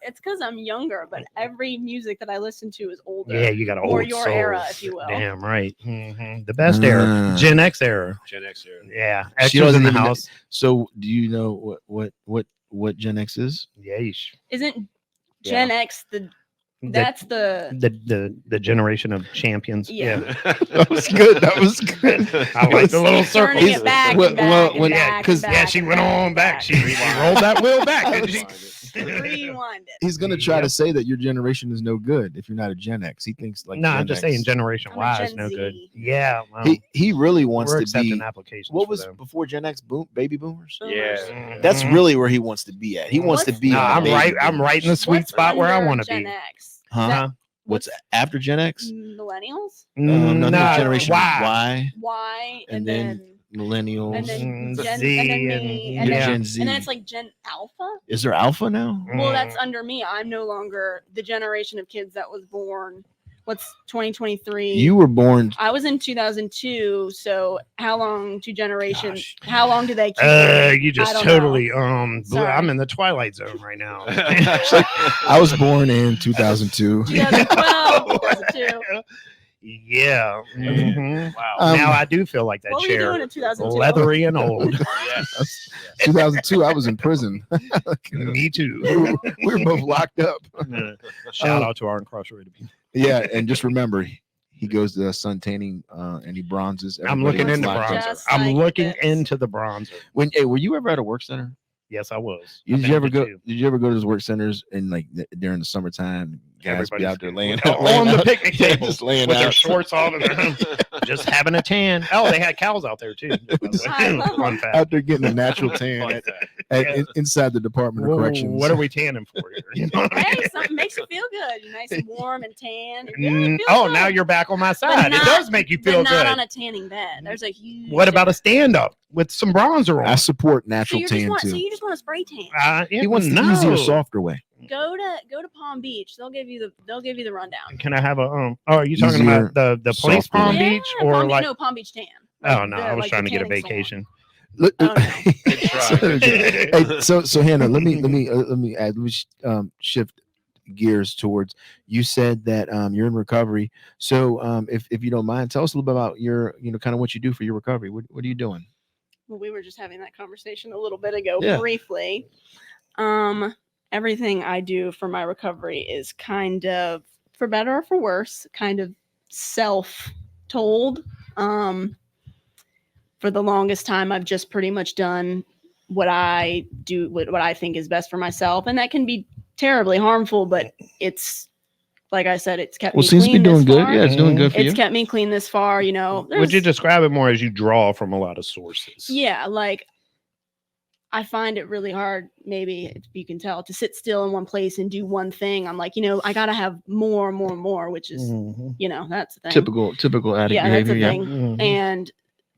S1: It's because I'm younger, but every music that I listen to is older.
S2: Yeah, you got a
S1: Or
S2: old
S1: your
S2: soul.
S1: era, if you will.
S2: Damn right. Mhm. The best era,
S3: Ah.
S2: Gen X era.
S4: Gen X era.
S2: Yeah,
S3: She
S2: extras
S3: doesn't
S2: in the
S3: even know-
S2: house.
S3: So do you know what Gen X is?
S2: Yeesh.
S1: Isn't Gen X the That's the
S2: the generation of champions.
S1: Yeah.
S3: That was good. That was good.
S2: I like the little circle.
S1: turning it back
S3: Well,
S1: and back
S3: well,
S1: and
S3: when-
S1: back.
S3: because-
S1: and
S2: Yeah,
S1: back
S2: she
S1: and
S2: went
S1: back
S2: on
S1: and
S2: back. She rolled that wheel back. Didn't she?
S1: Rewind it.
S3: He's gonna try to say that your generation is no good if you're not a Gen X. He thinks like
S2: No,
S3: Gen
S2: I'm just
S3: X.
S2: saying Generation
S1: I'm a
S2: Y is
S1: Gen
S2: no good.
S1: Z.
S2: Yeah, well,
S3: He really wants
S2: we're
S3: to
S2: accepting
S3: be.
S2: applications.
S3: What
S2: for
S3: was
S2: them.
S3: before Gen X? Baby boomers.
S4: Yeah.
S3: That's
S2: Mhm.
S3: really where he wants to be at. He wants to
S1: What's-
S3: be.
S2: No,
S3: on the
S2: I'm
S3: baby
S2: right. I'm
S3: boomers.
S2: right in the sweet
S1: What's
S2: spot where I
S1: under
S2: want to
S1: Gen
S2: be.
S1: X? Is
S3: Huh?
S1: that
S3: What's after Gen X?
S1: millennials?
S3: No,
S2: No,
S3: generation
S2: Y.
S1: Y
S3: And
S1: and
S3: then
S1: then
S3: millennials.
S1: and then Gen,
S2: Z
S1: and then
S2: and-
S1: me,
S2: yeah.
S1: and then,
S3: Gen Z.
S1: and then it's like Gen Alpha.
S3: Is there Alpha now?
S1: Well, that's
S2: Mm.
S1: under me. I'm no longer the generation of kids that was born. What's 2023?
S3: You were born.
S1: I was in 2002. So how long? Two generations.
S3: Gosh.
S1: How long do they keep? it?
S2: You
S1: I
S2: just
S1: don't
S2: totally
S1: Sorry.
S2: I'm in the twilight zone right now.
S3: I was born in 2002.
S1: 2012, 2002.
S2: Yeah. Mhm.
S4: Wow.
S2: Now I do feel like that
S1: What were you doing
S2: chair,
S1: in 2002?
S2: leathery and old.
S4: Yes.
S3: 2002. I was in prison.
S2: Me too.
S3: We were both locked up.
S2: Shout out to our incarcerated people.
S3: Yeah, and just remember, he goes to sun tanning and he bronzes.
S2: I'm
S3: Everybody
S2: looking
S3: was
S2: into
S3: locked up.
S2: bronzer.
S1: Just
S2: I'm
S1: like
S2: looking
S1: this.
S2: into the bronzer.
S3: Hey, were you ever at a work center?
S2: Yes, I was.
S3: Did
S2: I've
S3: you
S2: been
S3: ever
S2: to
S3: go?
S2: two.
S3: Did you ever go to those work centers and like during the summertime, guys be
S2: Everybody's
S3: out there laying
S2: on the picnic
S3: Yeah,
S2: table
S3: just laying
S2: with their
S3: out.
S2: shorts off and just having a tan. Oh, they had cows out there too. by the way. Fun fact.
S3: out there getting a natural tan
S4: Fun
S3: at,
S4: fact.
S3: inside the Department of
S2: Whoa,
S3: Corrections.
S2: what are we tanning for here? You know what I
S1: Hey,
S2: mean?
S1: something makes you feel good. You're nice and warm and tan. You're good,
S2: Mm,
S1: feels
S2: oh,
S1: good.
S2: now you're back on my side.
S1: not-
S2: It does make you
S1: but
S2: feel
S1: not
S2: good.
S1: on a tanning bed. There's a huge.
S2: What about a
S1: difference.
S2: stand up with some bronzer
S3: I
S2: on?
S3: support
S1: So
S3: natural
S1: you just
S3: tan
S1: want,
S3: too.
S1: so you just want a spray tan.
S3: He wants the
S2: no.
S3: easier, softer way.
S1: Go to Palm Beach. They'll give you the rundown.
S2: Can I have a Oh, are you talking
S3: Easier,
S2: about the police
S3: softer
S2: Palm
S3: way.
S2: Beach or
S1: Palm
S2: like?
S1: no Palm Beach tan.
S2: Oh no,
S1: the-
S2: I was
S1: like
S2: trying
S1: the
S2: to get a
S1: tanning salon.
S2: vacation.
S3: Look,
S1: Oh, no.
S4: Good try. Good try.
S3: hey, so Hannah, let me shift gears towards. You said that you're in recovery. So if you don't mind, tell us a little bit about your kind of what you do for your recovery. What are you doing?
S1: Well, we were just having that conversation a little bit ago,
S3: Yeah.
S1: briefly. Everything I do for my recovery is kind of, for better or for worse, kind of self-told. For the longest time, I've just pretty much done what I do, what I think is best for myself, and that can be terribly harmful. But it's, like I said, it's kept
S3: Well,
S1: me
S3: seems to be
S1: clean
S3: doing
S1: this
S3: good.
S1: far.
S3: Yeah, it's doing good for
S1: It's
S3: you.
S1: kept me clean this far. You know,
S2: Would you
S1: there's-
S2: describe it more as you draw from a lot of sources?
S1: Yeah, like I find it really hard, maybe if you can tell, to sit still in one place and do one thing. I'm like, I gotta have more, which is,
S2: Mhm.
S1: that's the thing.
S3: Typical addict
S1: Yeah, that's
S3: behavior.
S1: the thing.
S2: Mhm.
S1: And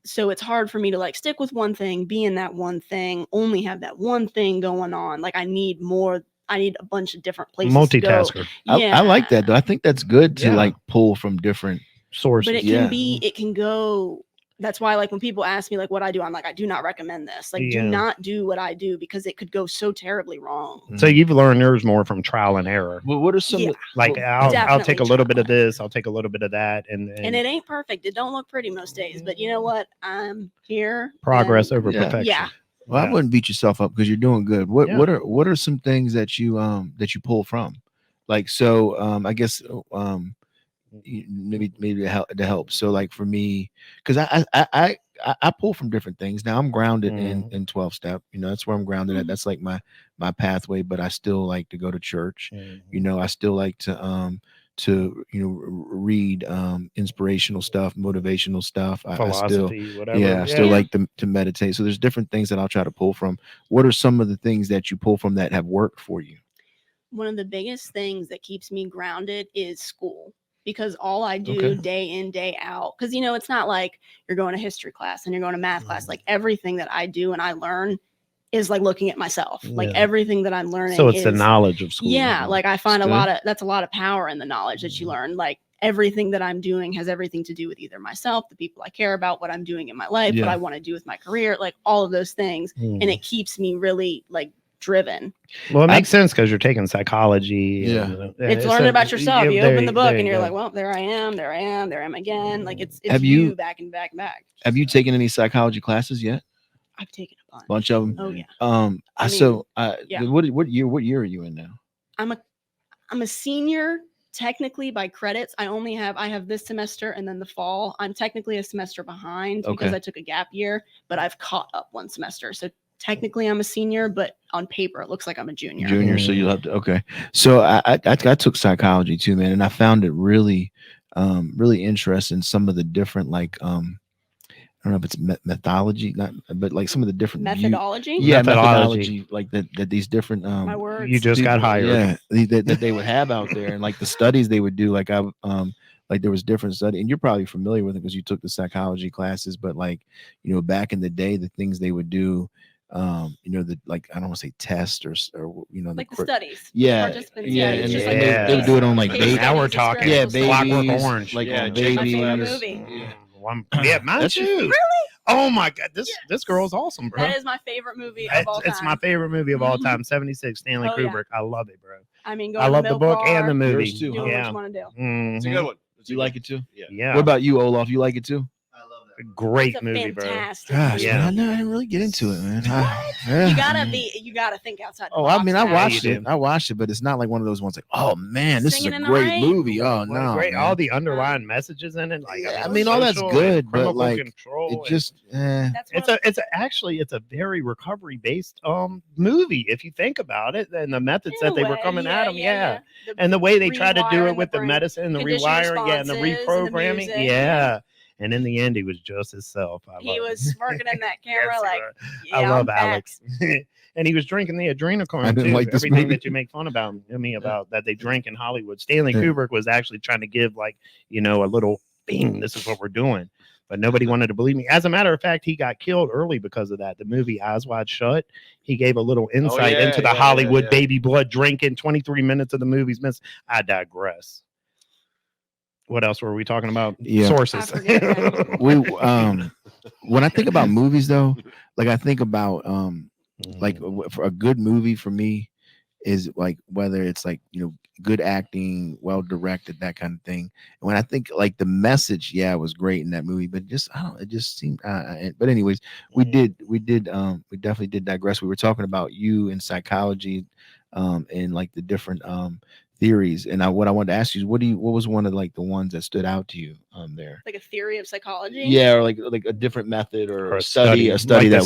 S1: so it's hard for me to like stick with one thing, be in that one thing, only have that one thing going on. Like I need more. I need a bunch of different places to go.
S2: Multitasker
S3: I like that though. I think that's good to
S2: Yeah.
S3: like pull from different.
S2: sources.
S1: But it
S3: Yeah.
S1: can be, it can go. That's why, like, when people ask me like what I do, I'm like, I do not recommend this. Like,
S2: Yeah.
S1: do not do what I do because it could go so terribly wrong.
S2: So you've learned yours more from trial and error.
S3: Well, what are some?
S1: Yeah.
S2: Like I'll
S1: Definitely
S2: take a little bit of
S1: trial.
S2: this, I'll take a little bit of that, and
S1: And it ain't perfect. It don't look pretty most days, but you know what? I'm here.
S2: progress
S1: and-
S2: over
S3: Yeah.
S2: perfection.
S1: Yeah.
S3: Well, I wouldn't beat yourself up because you're doing good. What
S2: Yeah.
S3: what are some things that you pull from? Like so I guess maybe to help. So like for me, because I pull from different things. Now I'm grounded in 12 step. That's where I'm grounded at. That's like my pathway. But I still like to go to church. I still like to read inspirational stuff, motivational stuff. I still
S2: Philosophy, whatever.
S3: I still like to meditate. So there's different things that I'll try to pull from. What are some of the things that you pull from that have worked for you?
S1: One of the biggest things that keeps me grounded is school, because all I do
S3: Okay.
S1: day in, day out, because it's not like you're going to history class and you're going to math class. Like everything that I do and I learn is like looking at myself. Like
S2: Yeah.
S1: everything that I'm learning.
S2: So it's the
S1: is-
S2: knowledge of school.
S1: Yeah, like I find
S3: That's
S1: that's a lot of power in the knowledge that you learn. Like everything that I'm doing has everything to do with either myself, the people I care about, what I'm doing in my life, what
S3: Yeah.
S1: I want to do with my career, like all of those things.
S2: Mhm.
S1: And it keeps me really like driven.
S2: Well, it makes sense because you're taking psychology.
S3: Yeah.
S1: It's learning about yourself. You
S2: there-
S1: open the book
S2: there
S1: and
S2: you
S1: you're
S2: go.
S1: like, well, there I am again. Like it's
S3: Have
S1: you
S3: you-
S1: back and back and back.
S3: Have you taken any psychology classes yet?
S1: I've taken a bunch.
S3: Bunch of them.
S1: Oh yeah.
S3: I
S1: I
S3: so
S1: yeah.
S3: what year are you in now?
S1: I'm a senior technically by credits, I have this semester and then the fall. I'm technically a semester behind because
S3: Okay.
S1: I took a gap year, but I've caught up one semester. So technically I'm a senior, but on paper it looks like I'm a junior.
S3: Junior, so you'll have to. Okay, so I took psychology too, man, and I found it really, really interesting. Some of the different I don't know if it's methodology, not, but like some of the different
S1: Methodology.
S3: methodology, like that these different
S1: My words.
S2: You just got
S3: people-
S2: hired.
S3: Yeah, that they would have out there, and like the studies they would do. Like like there was different study, and you're probably familiar with it because you took the psychology classes. But like, back in the day, the things they would do, the like I don't want to say test or
S1: Like the studies.
S3: yeah,
S1: Participant
S3: yeah,
S1: studies,
S3: and
S1: just
S3: they would do it on like
S1: case
S3: baby.
S2: Now we're
S1: studies,
S2: talking
S3: Yeah,
S1: experimental
S3: babies,
S2: Clockwork
S1: studies.
S2: Orange.
S3: like
S2: Yeah,
S3: on
S2: check
S1: my favorite
S3: babies.
S1: movie.
S2: Yeah, mine
S3: That's
S2: too.
S1: Really?
S2: Oh my god, this
S1: Yes.
S2: girl's awesome, bro.
S1: That is my favorite movie of all time.
S2: It's my favorite movie of all time. 76, Stanley
S1: Oh, yeah.
S2: Kubrick. I love it, bro.
S1: I mean,
S2: I love the book and the movie.
S3: Yours too,
S1: Do
S3: huh?
S1: what
S2: Yeah.
S1: you want to do.
S4: It's a
S2: Mhm.
S4: good one.
S3: You like it too?
S2: Yeah.
S3: What about you, Olaf? You like it too?
S2: Great
S1: It's a
S2: movie, bro.
S1: fantastic
S3: Gosh,
S1: movie.
S2: Yeah.
S3: man, I didn't really get into it, man.
S1: You gotta think outside the
S3: Oh,
S1: box.
S3: I mean, I
S1: now.
S3: watched
S2: you
S3: it.
S2: do.
S3: I watched it, but it's not like one of those ones like, oh man, this
S1: Singing
S3: is
S1: in
S3: a
S1: the
S3: great
S1: Rain.
S3: movie. Oh
S2: What
S3: no,
S2: great,
S3: man.
S2: all the underlying messages in it. Like,
S3: Yeah, I mean, all that's
S2: social
S3: good,
S2: and
S3: but,
S2: criminal
S3: like,
S2: control
S3: it
S2: and-
S3: just,
S1: That's one
S2: it's a very recovery based movie if you think about it, and the methods
S1: in
S2: that
S1: a
S2: they were
S1: way,
S2: coming at them,
S1: The
S2: and the way they try to do
S1: rewiring
S2: it with the
S1: brain,
S2: medicine and the
S1: conditioned
S2: rewiring, and the
S1: responses and the
S2: reprogramming,
S1: music,
S2: yeah. And in the end, he was just himself. I
S1: He
S2: love
S1: was
S2: it.
S1: smirking in that camera
S2: Yes, he
S1: like,
S2: was.
S1: yeah,
S2: I love
S1: I'm back.
S2: Alex. And he was drinking the adrenochrome
S3: I didn't
S2: too.
S3: like this
S2: Everything
S3: movie.
S2: that you make fun about about that they drink in Hollywood. Stanley
S3: Yeah.
S2: Kubrick was actually trying to give a little thing. This is what we're doing. But nobody wanted to believe me. As a matter of fact, he got killed early because of that. The movie Eyes Wide Shut, he gave a little insight
S4: yeah,
S2: into the
S4: yeah,
S2: Hollywood
S4: yeah.
S2: baby blood drinking. 23 minutes of the movie's missed. I digress. What else were we talking about?
S3: Yeah.
S2: Sources.
S1: I forget that.
S3: we when I think about movies though, like I think about like for a good movie for me is like whether it's like good acting, well directed, that kind of thing. And when I think like the message, yeah, was great in that movie, but it just seemed. But anyways, we definitely did digress. We were talking about you in psychology, and like the different theories. And what I wanted to ask you is, what was one of like the ones that stood out to you there?
S1: Like a theory of psychology.
S3: Yeah, or like a different method or a study
S2: like
S3: that
S2: the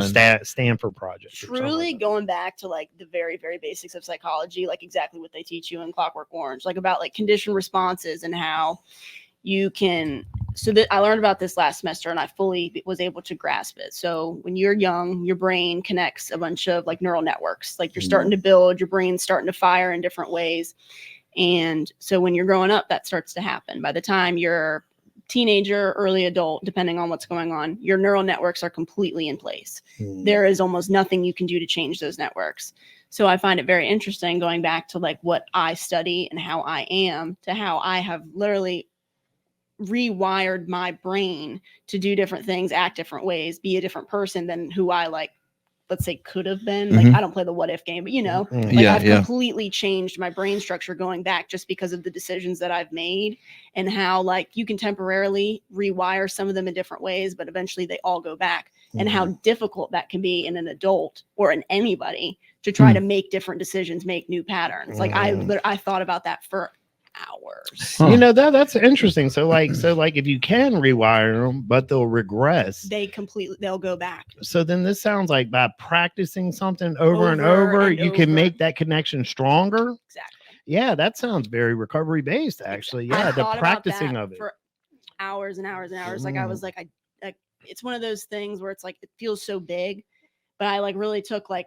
S3: was done.
S2: Stanford project. or something
S1: Truly
S2: like that.
S1: going back to like the very, very basics of psychology, like exactly what they teach you in Clockwork Orange, like about like conditioned responses and how you can. So that I learned about this last semester and I fully was able to grasp it. So when you're young, your brain connects a bunch of like neural networks, like you're starting to build, your brain's starting to fire in different ways. And so when you're growing up, that starts to happen. By the time you're teenager, early adult, depending on what's going on, your neural networks are completely in place. There is almost nothing you can do to change those networks. So I find it very interesting going back to like what I study and how I am to how I have literally rewired my brain to do different things, act different ways, be a different person than who I let's say could have been. Like I don't play the what if game, but I've completely changed my brain structure going back just because of the decisions that I've made and how like you can temporarily rewire some of them in different ways, but eventually they all go back and how difficult that can be in an adult or in anybody to try to make different decisions, make new patterns. Like I thought about that for hours.
S2: That's interesting. So like if you can rewire them, but they'll regress,
S1: They'll go back.
S2: So then this sounds like by practicing something over and over, you can make that connection stronger.
S1: Exactly.
S2: Yeah, that sounds very recovery based, actually. Yeah,
S1: I
S2: the
S1: thought about
S2: practicing
S1: that
S2: of it
S1: for hours and hours and hours. Like I was like, it's one of those things where it's like it feels so big, but I like really took like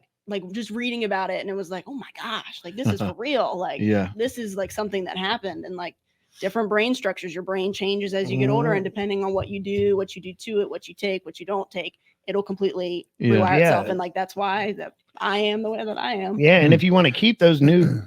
S1: just reading about it and it was like, oh my gosh, like this is for real. Like this is like something that happened and like different brain structures. Your brain changes as you get older and depending on what you do to it, what you take, what you don't take, it'll completely rewire itself. And like that's why I am the way that I am.
S2: Yeah, and if you want to keep those new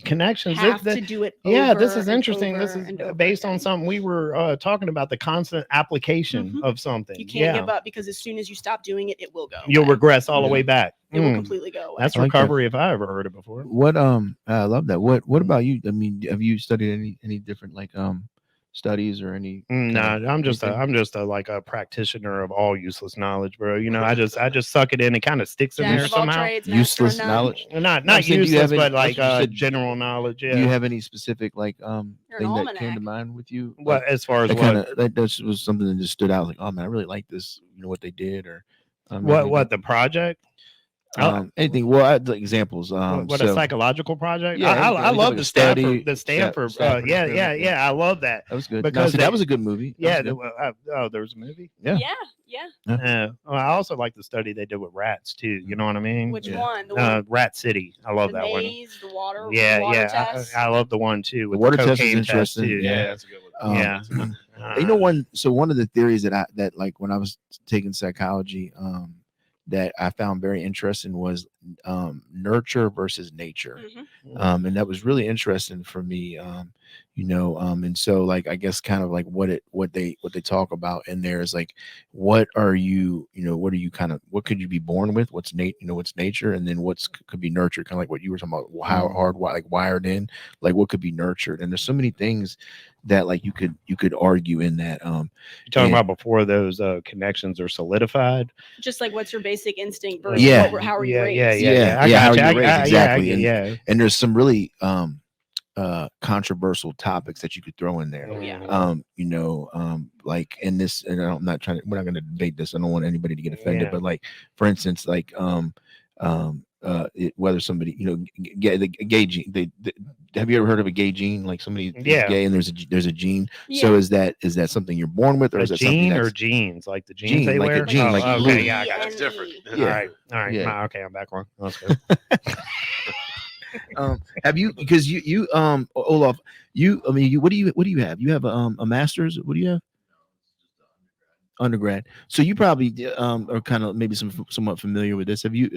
S2: connections,
S1: to do it.
S2: This is interesting. This is based on something we were talking about, the constant application of something.
S1: You can't give up because as soon as you stop doing it, it will go.
S2: You'll regress all the way back.
S1: It will completely go away.
S2: That's recovery if I ever heard it before.
S3: I love that. What about you? I mean, have you studied any different like studies or any?
S2: No, I'm just a like a practitioner of all useless knowledge, bro. You know, I just suck it in. It kind of sticks in
S1: Jack
S2: there
S1: of all
S2: somehow.
S1: trades, master of
S3: Useless
S1: none.
S3: knowledge.
S2: Not
S3: I'm saying, do you
S2: useless,
S3: have any-
S2: but like
S3: you said-
S2: general knowledge. Yeah.
S3: Do you have any specific like
S1: You're an
S3: thing that came to
S1: almanac.
S3: mind with you?
S2: what as far as
S3: That
S2: what
S3: kind of that was something that just stood out. Like, oh man, I really like this. You know what they did, or
S2: what the project?
S3: anything. Well, the examples.
S2: What
S3: so,
S2: a psychological project?
S3: Yeah,
S2: I
S3: anything
S2: love
S3: like
S2: the
S3: a study,
S2: Stanford.
S3: Stanford
S2: Yeah,
S3: experiment, yeah.
S2: I love that.
S3: that was good.
S2: because
S3: That
S2: they-
S3: was a good movie. That
S2: Yeah,
S3: was good.
S2: there was a movie.
S3: Yeah.
S1: Yeah.
S2: Well, I also like the study they did with rats too. You know what I mean?
S1: Which
S3: Yeah.
S1: one? The one
S2: Rat City. I love
S1: the
S2: that one.
S1: maze, the water,
S2: Yeah,
S1: the water
S2: yeah.
S1: test.
S2: I love the one too.
S3: The
S2: With
S3: water
S2: the
S3: test is
S2: cocaine
S3: interesting.
S2: too.
S3: Yeah.
S4: That's a good one.
S2: Yeah.
S3: You know, one of the theories that like when I was taking psychology, that I found very interesting was nurture versus nature.
S1: Mhm.
S3: And that was really interesting for me. You know, and so like I guess kind of like what they talk about in there is like what are you, you know, what are you kind of, what could you be born with, what's what's nature, and then what's could be nurtured, kind of like what you were talking about, how hard like wired in, like what could be nurtured. And there's so many things that like you could argue in that.
S2: You're talking
S3: and-
S2: about before those connections are solidified.
S1: Just like what's your basic instinct versus
S3: Yeah.
S1: how are you
S2: Yeah,
S1: raised?
S2: yeah. I
S3: Yeah, how
S2: got
S3: are you
S2: you.
S3: raised, exactly.
S2: Yeah.
S3: and there's some really controversial topics that you could throw in there.
S1: Oh, yeah.
S3: You know, like in this, and I'm not trying to, we're not going to debate this. I don't want anybody to get offended,
S2: Yeah.
S3: but like, for instance, like, whether somebody, you know, the gay gene, have you ever heard of a gay gene? Like somebody is
S2: Yeah.
S3: gay and there's a gene.
S1: Yeah.
S3: So is that something you're born with, or
S2: A
S3: is that something
S2: gene
S3: that's,
S2: or jeans? Like the jeans
S3: Gene,
S2: they
S3: like a
S2: wear?
S3: gene, like
S2: okay,
S3: blue.
S2: yeah, I got it.
S4: That's different.
S3: Yeah.
S2: All right.
S3: Yeah.
S2: Okay, I'm back one. That's good.
S3: have you, because you Olaf, I mean, what do you have? You have a master's? What do you have? Undergrad. So you probably are kind of maybe somewhat familiar with this. Have you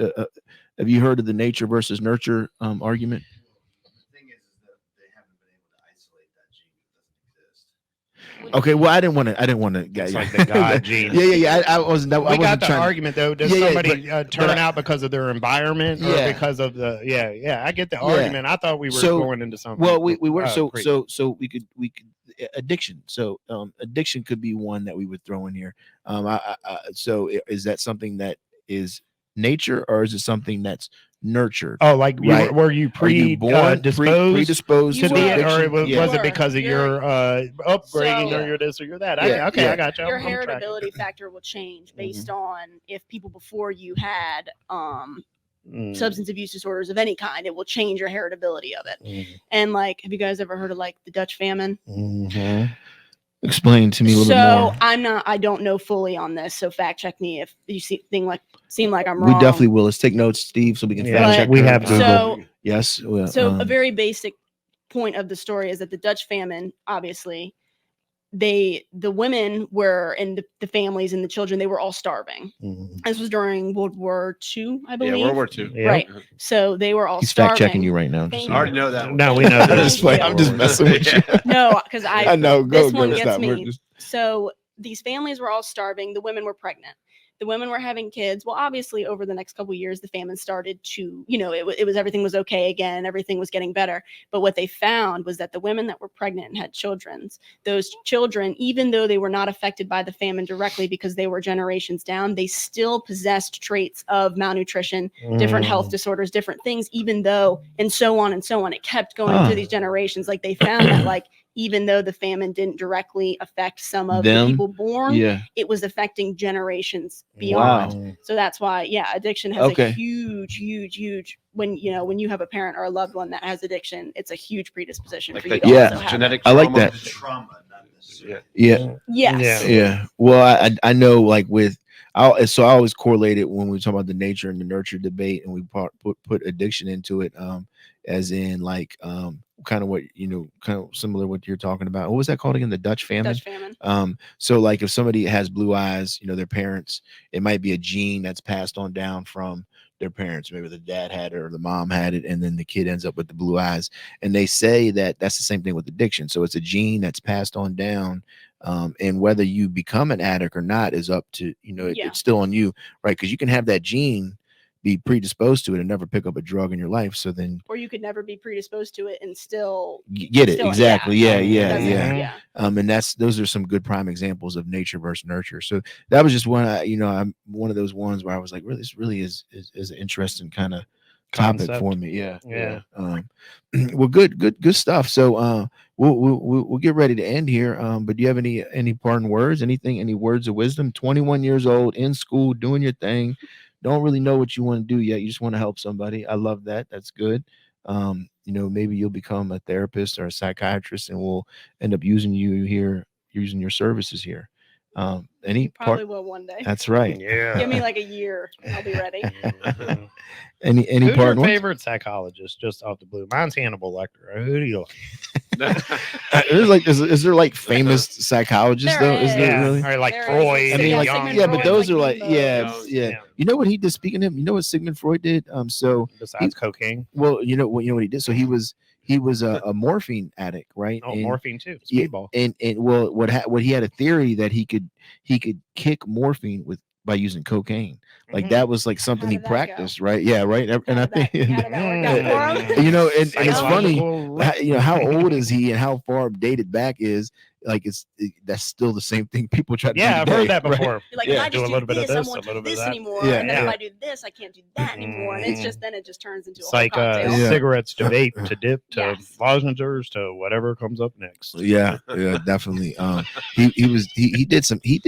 S3: heard of the nature versus nurture argument?
S4: The thing is that they haven't been able to isolate that gene that doesn't exist.
S3: Okay, well, I didn't want to.
S2: It's like the God gene.
S3: Yeah. I wasn't. I
S2: We got
S3: wasn't
S2: the
S3: trying.
S2: argument though. Does
S3: Yeah,
S2: somebody turn
S3: but
S2: out because of their environment or
S3: Yeah.
S2: because of the? Yeah. I get the
S3: Yeah.
S2: argument. I thought we were
S3: So,
S2: going into something.
S3: Well, we were
S2: crazy.
S3: so we could addiction. So addiction could be one that we would throw in here. So is that something that is nature, or is it something that's nurtured?
S2: Oh, like
S3: Right.
S2: were you
S3: Are you born
S2: predisposed
S1: You
S2: to be
S1: were.
S2: it, or
S3: addiction?
S2: was,
S3: Yeah.
S2: was it because of
S1: You're-
S2: your upbringing
S1: So-
S2: or your this or your that?
S3: Yeah,
S2: Okay,
S3: yeah.
S2: I got you.
S1: Your
S2: I'm tracking.
S1: heritability factor will change based
S3: Mm-hmm.
S1: on if people before you had
S2: Mm,
S1: substance abuse disorders of any kind. It will change your heritability of it.
S2: mm,
S1: And like, have you guys ever heard of like the Dutch famine?
S2: mhm.
S3: Explain to me a little bit more.
S1: I don't know fully on this. So fact check me if you seem like I'm
S3: We
S1: wrong.
S3: definitely will. Let's take notes, Steve, so we can
S2: Yeah,
S3: fact check.
S2: we
S3: her.
S2: have Google.
S1: So
S3: Yes. Well,
S1: So a very basic point of the story is that the Dutch famine, obviously, the women were and the families and the children, they were all starving.
S2: Mhm.
S1: This was during World War II, I
S4: Yeah,
S1: believe.
S4: World War II.
S2: Yeah.
S1: Right. So they were all
S3: he's
S1: starving.
S3: fact checking you right now.
S1: Thank
S4: I already know that.
S2: No, we know
S1: Thank
S2: this.
S1: you.
S3: I'm just messing with you.
S1: No, because
S3: I know. Go.
S1: this one gets
S3: Stop.
S1: me.
S3: We're just-
S1: So these families were all starving. The women were pregnant. The women were having kids. Well, obviously, over the next couple of years, the famine started to, it was everything was okay again. Everything was getting better. But what they found was that the women that were pregnant and had those children, even though they were not affected by the famine directly because they were generations down, they still possessed traits of malnutrition, different health disorders, different things, even though, and so on and so on. It kept going through these generations. Like they found that, like, even though the famine didn't directly affect some of
S3: Them?
S1: the people born,
S3: Yeah.
S1: it was affecting generations beyond.
S3: Wow.
S1: So that's why, addiction has
S3: Okay.
S1: a huge when you have a parent or a loved one that has addiction, it's a huge predisposition
S4: Like
S1: for you
S4: that
S1: to
S3: Yeah.
S1: also have
S4: genetic
S1: it.
S3: I like
S4: trauma.
S3: that.
S4: Trauma, not necessarily.
S3: Yeah.
S1: Yes.
S3: Yeah. Well, I know, like so I always correlate it when we talk about the nature and the nurture debate, and we put addiction into it, as in like kind of what kind of similar what you're talking about. What was that called again? The Dutch famine.
S1: Dutch famine.
S3: So like if somebody has blue eyes, their parents, it might be a gene that's passed on down from their parents. Maybe the dad had it or the mom had it, and then the kid ends up with the blue eyes. And they say that that's the same thing with addiction. So it's a gene that's passed on down. And whether you become an addict or not is up to, it's still on you, right? Because you can have that gene, be predisposed to it, and never pick up a drug in your life. So then,
S1: Or you could never be predisposed to it and still
S3: get it.
S1: Still,
S3: Exactly. Yeah.
S1: That's-
S3: And those are some good prime examples of nature versus nurture. So that was just one. I'm one of those ones where I was like, really, this really is an interesting kind of topic
S2: Concept.
S3: for me. Yeah.
S2: Yeah.
S3: Well, good stuff. So we'll get ready to end here. But do you have any parting words? Any words of wisdom? 21 years old, in school, doing your thing. Don't really know what you want to do yet. You just want to help somebody. I love that. That's good. Maybe you'll become a therapist or a psychiatrist, and we'll end up using your services here.
S1: Probably will one day.
S3: That's right.
S2: Yeah.
S1: Give me like a year. I'll be ready.
S3: Any
S2: Who's
S3: part
S2: your favorite psychologist? Just off the blue. Mine's Hannibal Lecter. Who do you like?
S3: is there like famous psychologists though? Is there
S2: Yeah.
S3: really?
S2: Or like
S1: There
S2: Freud.
S1: is.
S3: I mean,
S2: and
S3: like,
S2: Jung.
S1: Sigmund
S3: yeah, but
S1: Freud's
S3: those are
S1: the
S3: like,
S1: most.
S3: yeah. You know what he did? Speaking of him, you know what Sigmund Freud did?
S2: Besides cocaine.
S3: Well, you know what he did. So he was a morphine addict, right?
S2: Oh,
S3: And-
S2: morphine too.
S3: yeah,
S2: Speedball.
S3: and well, what he had a theory that he could kick morphine by using cocaine. Like that was like something
S1: How
S3: he
S1: did that go?
S3: practiced, right? Yeah, right. And I think
S1: How did that work out for him?
S3: and it's funny.
S2: Psychological
S3: How old is he and how far dated back is like that's still the same thing people try to do
S2: Yeah, I've
S3: today,
S2: heard that
S3: right?
S2: before.
S1: You're like,
S3: Yeah.
S1: if I
S2: Do
S1: just
S2: a
S1: do
S2: little bit of
S1: this, I
S2: this,
S1: won't
S2: a little
S1: do
S2: bit of
S1: this
S2: that.
S1: anymore.
S3: Yeah,
S1: And then
S3: yeah.
S1: if I do this, I can't do that anymore. And it's just then it just turns into
S2: It's
S1: a whole
S2: like
S1: cocktail.
S3: Yeah.
S2: cigarettes to vape to dip to
S1: Yes.
S2: lozenges to whatever comes up next.
S3: Yeah, definitely. He did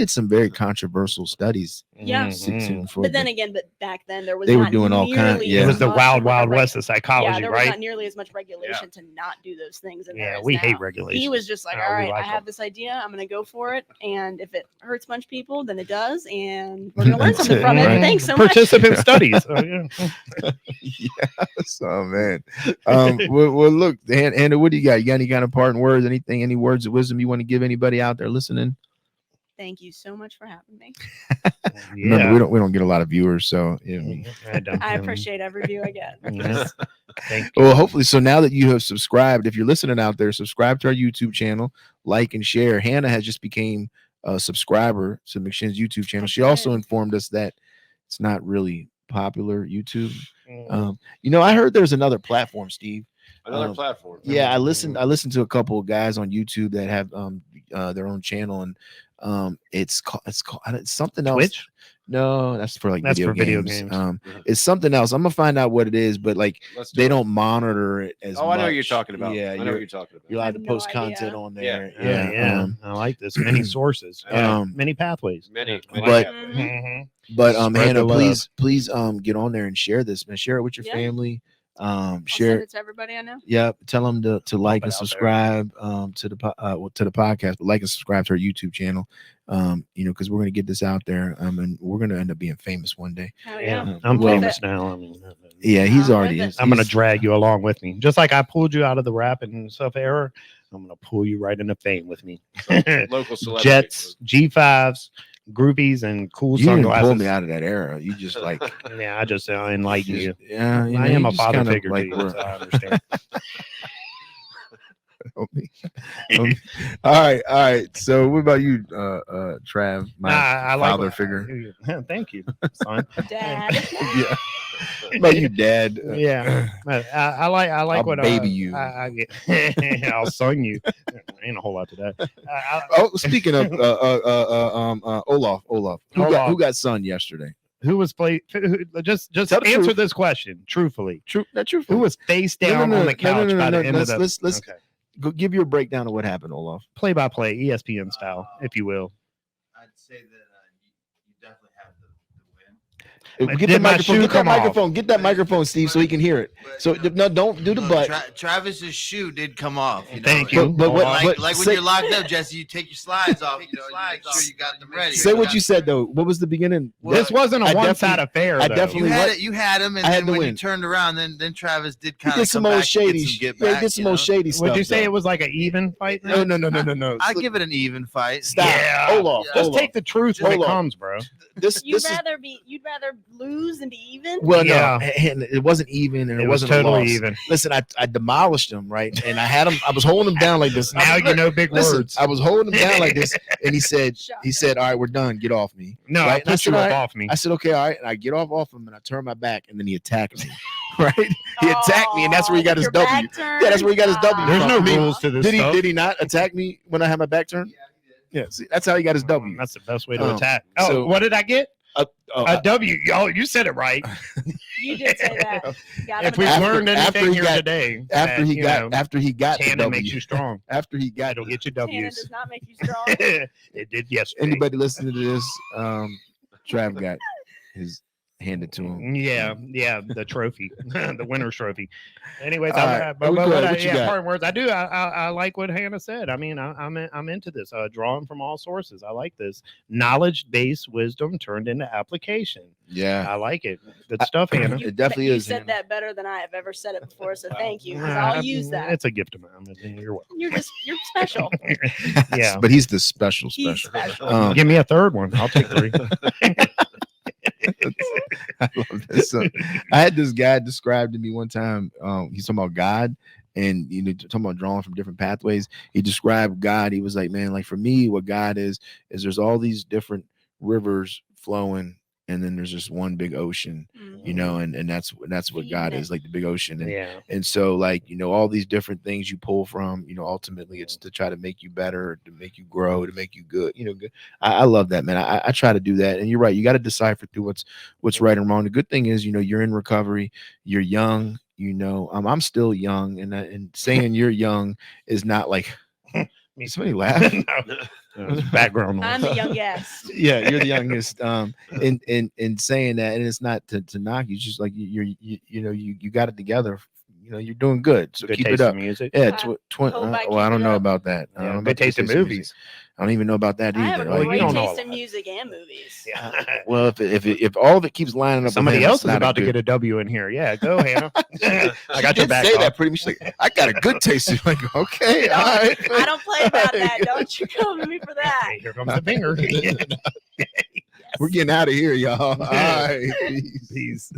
S3: some very controversial studies.
S1: Yeah.
S3: Sigmund Freud
S1: But then
S3: did.
S1: again, back then there was
S3: They were
S1: not
S3: doing all kind-
S1: nearly
S3: yeah.
S2: It
S1: as
S2: was the
S1: much
S2: wild, wild
S1: reg-
S2: west of psychology,
S1: Yeah, there was
S2: right?
S1: not nearly as much regulation to not do those things. And there
S2: Yeah,
S1: is
S2: we
S1: now.
S2: hate regulation.
S1: He was just like,
S2: No,
S1: all
S2: we
S1: right,
S2: like
S1: I have
S2: them.
S1: this idea. I'm going to go for it. And if it hurts a bunch of people, then it does. And we're going to learn
S3: That's
S1: something
S3: it,
S1: from it.
S3: right.
S1: Thanks so much.
S2: Participant studies. Yeah.
S3: Yes, oh man. Well, look, Hannah, what do you got? You got any kind of parting words? Any words of wisdom you want to give anybody out there listening?
S1: Thank you so much for having me.
S3: Remember, we don't get a lot of viewers, so yeah.
S1: I appreciate every view I get.
S2: Yeah. Thank you.
S3: Well, hopefully, so now that you have subscribed, if you're listening out there, subscribe to our YouTube channel, like and share. Hannah has just became a subscriber to McShin's YouTube channel. She also informed us that it's not really popular YouTube. I heard there's another platform, Steve.
S4: Another platform.
S3: Yeah, I listened to a couple of guys on YouTube that have their own channel, and it's something else.
S2: Twitch?
S3: No, that's for
S2: That's
S3: video
S2: for video
S3: games.
S2: games.
S3: It's something else. I'm gonna find out what it is, but like
S4: Let's do
S3: they
S4: it.
S3: don't monitor it as
S4: Oh, I know what you're
S3: much.
S4: talking about.
S3: Yeah,
S4: I know what you're talking about.
S3: you're allowed
S1: I
S3: to
S1: have
S3: post
S1: no
S3: content
S1: idea.
S3: on there.
S2: Yeah. I like this. Many sources. Many pathways.
S4: Many,
S3: But-
S1: Mhm.
S3: But
S2: Spread
S3: Hannah,
S2: the love.
S3: please get on there and share this, man. Share it with your
S1: Yeah.
S3: family.
S1: I'll
S3: Share
S1: send
S3: it.
S1: it to everybody I know.
S3: Yeah, tell them to like
S2: it
S3: and
S2: out there.
S3: subscribe to the podcast, but like and subscribe to our YouTube channel. Because we're gonna get this out there, and we're gonna end up being famous one day.
S1: Hell
S2: Yeah,
S1: yeah.
S2: I'm
S3: Well-
S2: famous now. I mean,
S3: Yeah, he's
S1: I'm
S3: already.
S1: with
S3: is.
S1: it.
S2: I'm gonna
S3: He's-
S2: drag you along with me, just like I pulled you out of the rap and stuff era. I'm gonna pull you right into fame with me.
S4: Local celebrity.
S2: Jets, G5s, groupies, and cool
S3: You didn't
S2: sunglasses.
S3: pull me out of that era. You just like
S2: Yeah, I just enlighten you.
S3: Yeah,
S2: I am
S3: you
S2: a
S3: just
S2: father
S3: kind of
S2: figure to you,
S3: were-
S2: so I understand.
S3: help me. All right. So what about you, Trav? My
S2: I like
S3: father
S2: what-
S3: figure.
S2: Thank you, son.
S1: Dad.
S3: Yeah. What about you, Dad?
S2: Yeah, I like
S3: I'll
S2: what
S3: baby you.
S2: I'll son you. Ain't a whole lot to that.
S3: Oh, speaking of Olaf, who
S2: Olaf.
S3: got son yesterday?
S2: Who was just
S3: Tell the
S2: answer
S3: truth.
S2: this question truthfully.
S3: True, not true.
S2: Who was face down on the couch by the end of the
S3: Let's go give you a breakdown of what happened, Olaf.
S2: play by play ESPN style, if you will.
S4: I'd say that you definitely have the win.
S3: Get
S2: Did
S3: the
S2: my
S3: microphone.
S2: shoe
S3: Get that
S2: come off?
S3: microphone. Get that microphone, Steve, so he can hear it.
S4: But,
S3: So no, don't do the butt.
S4: Travis's shoe did come off.
S2: Thank you.
S3: But what-
S4: Like
S3: but
S4: when
S3: say-
S4: you're locked up, Jesse, you take your slides off. You know, make sure you got them ready.
S3: Say what you said though. What was the beginning?
S4: Well,
S2: This wasn't
S3: I
S2: a one-side affair.
S3: I
S2: though.
S3: definitely-
S4: You had him, and
S3: I had
S4: then
S3: to
S4: when
S3: win.
S4: you turned around, then Travis did
S3: He
S4: kind
S3: did
S4: of
S3: some
S4: come
S3: old
S4: back
S3: shady.
S4: and get some get
S3: Yeah, he
S4: back.
S3: did some old shady stuff.
S2: Would you say
S3: though.
S2: it was like an even fight?
S3: No.
S4: I give it an even fight.
S3: Stop.
S2: Yeah.
S3: Hold on.
S4: Yeah.
S2: Just
S3: Hold on.
S2: take the truth when
S3: Hold
S2: it
S3: on.
S2: comes, bro.
S3: This
S1: You'd
S3: is
S1: rather lose and be even?
S3: Well,
S2: Yeah.
S3: no, and it wasn't even, and it,
S2: It was
S3: wasn't
S2: totally
S3: a loss.
S2: even.
S3: Listen, I demolished him, right? And I had him. I was holding him down like this.
S2: Now you know big
S3: Listen,
S2: words.
S3: I was holding him down like this, and he said,
S1: Shocker.
S3: "All right, we're done. Get off me."
S2: No,
S3: right?
S2: I
S3: And I
S2: pushed
S3: said,
S2: you
S3: "All
S2: up
S3: right."
S2: off me.
S3: I said, "Okay, all right." And I get off him, and I turn my back, and then he attacked me. Right? He attacked me, and that's where he got his
S1: Your
S3: W.
S1: back
S3: Yeah, that's where he got his W.
S2: There's
S3: from.
S2: no
S3: I mean,
S2: rules to this stuff.
S3: Did he not attack me when I had my back turned? Yeah, see, that's how he got his W.
S2: That's the best way to attack.
S3: so-
S2: What did I get?
S3: Oh,
S2: A W. Oh, you said it right.
S1: You did say that. Got
S2: If
S1: him
S2: we've
S1: back.
S2: learned
S3: after
S2: anything
S3: he
S2: here
S3: got-
S2: today,
S3: after he got the
S2: Hannah
S3: W.
S2: makes you strong.
S3: After he got
S2: It'll get you
S1: Tanner
S2: W's.
S1: does not make you strong.
S2: It did yesterday.
S3: anybody listening to this, Trav got his handed to him.
S2: Yeah, the trophy, the winner's trophy. Anyways,
S3: All right, what you got?
S2: parting words. I like what Hannah said. I mean, I'm into this. Drawing from all sources. I like this knowledge-based wisdom turned into application.
S3: Yeah,
S2: I like it. Good stuff, Hannah.
S3: it definitely
S1: you
S3: is.
S1: said
S3: Hannah.
S1: that better than I have ever said it before, so thank you. 'Cause I'll use that.
S2: It's a gift of mine. You're welcome.
S1: You're special.
S2: Yeah,
S3: but he's the special.
S1: He's special.
S2: give me a third one. I'll take 3.
S3: I love this. So, I had this guy described to me one time. He's talking about God, and talking about drawing from different pathways. He described God. He was like, man, like for me, what God is there's all these different rivers flowing, and then there's just one big ocean, and that's what God is, like the big ocean. And,
S2: Yeah.
S3: and so like, all these different things you pull from, ultimately it's to try to make you better, to make you grow, to make you good, good. I love that, man. I try to do that. And you're right. You got to decipher through what's right and wrong. The good thing is, you're in recovery, you're young, I'm still young, and saying you're young is not like, somebody laugh.
S2: Background noise.
S1: I'm the youngest.
S3: Yeah, you're the youngest. In saying that, and it's not to knock you, it's just like you got it together. You're doing good. So
S2: Good
S3: keep
S2: taste
S3: it up.
S2: in music.
S3: Yeah,
S1: hope I
S3: well, I
S1: keep
S3: don't
S1: it
S3: know
S1: up.
S3: about that. I don't
S2: Yeah,
S3: know
S2: good
S3: about
S2: taste in
S3: music.
S2: movies.
S3: I don't even know about that
S1: I have
S3: either.
S1: a
S2: Well, you
S1: great
S2: don't know
S1: taste
S2: all
S1: in
S2: that.
S1: music and movies.
S2: Yeah.
S3: Well, if all of it keeps lining up, with
S2: Somebody
S3: him,
S2: else
S3: it's
S2: is
S3: not
S2: about to
S3: good-
S2: get a W in here. Yeah, go Hannah. I
S3: She
S2: got your
S3: did
S2: back.
S3: say
S2: off.
S3: that pretty much. Like, I got a good taste. Like, okay, all right.
S1: I don't play about that. Don't you come to me for that.
S2: Hey, here comes the finger.
S3: We're getting out of here, y'all. All right, peace.
S2: Peace.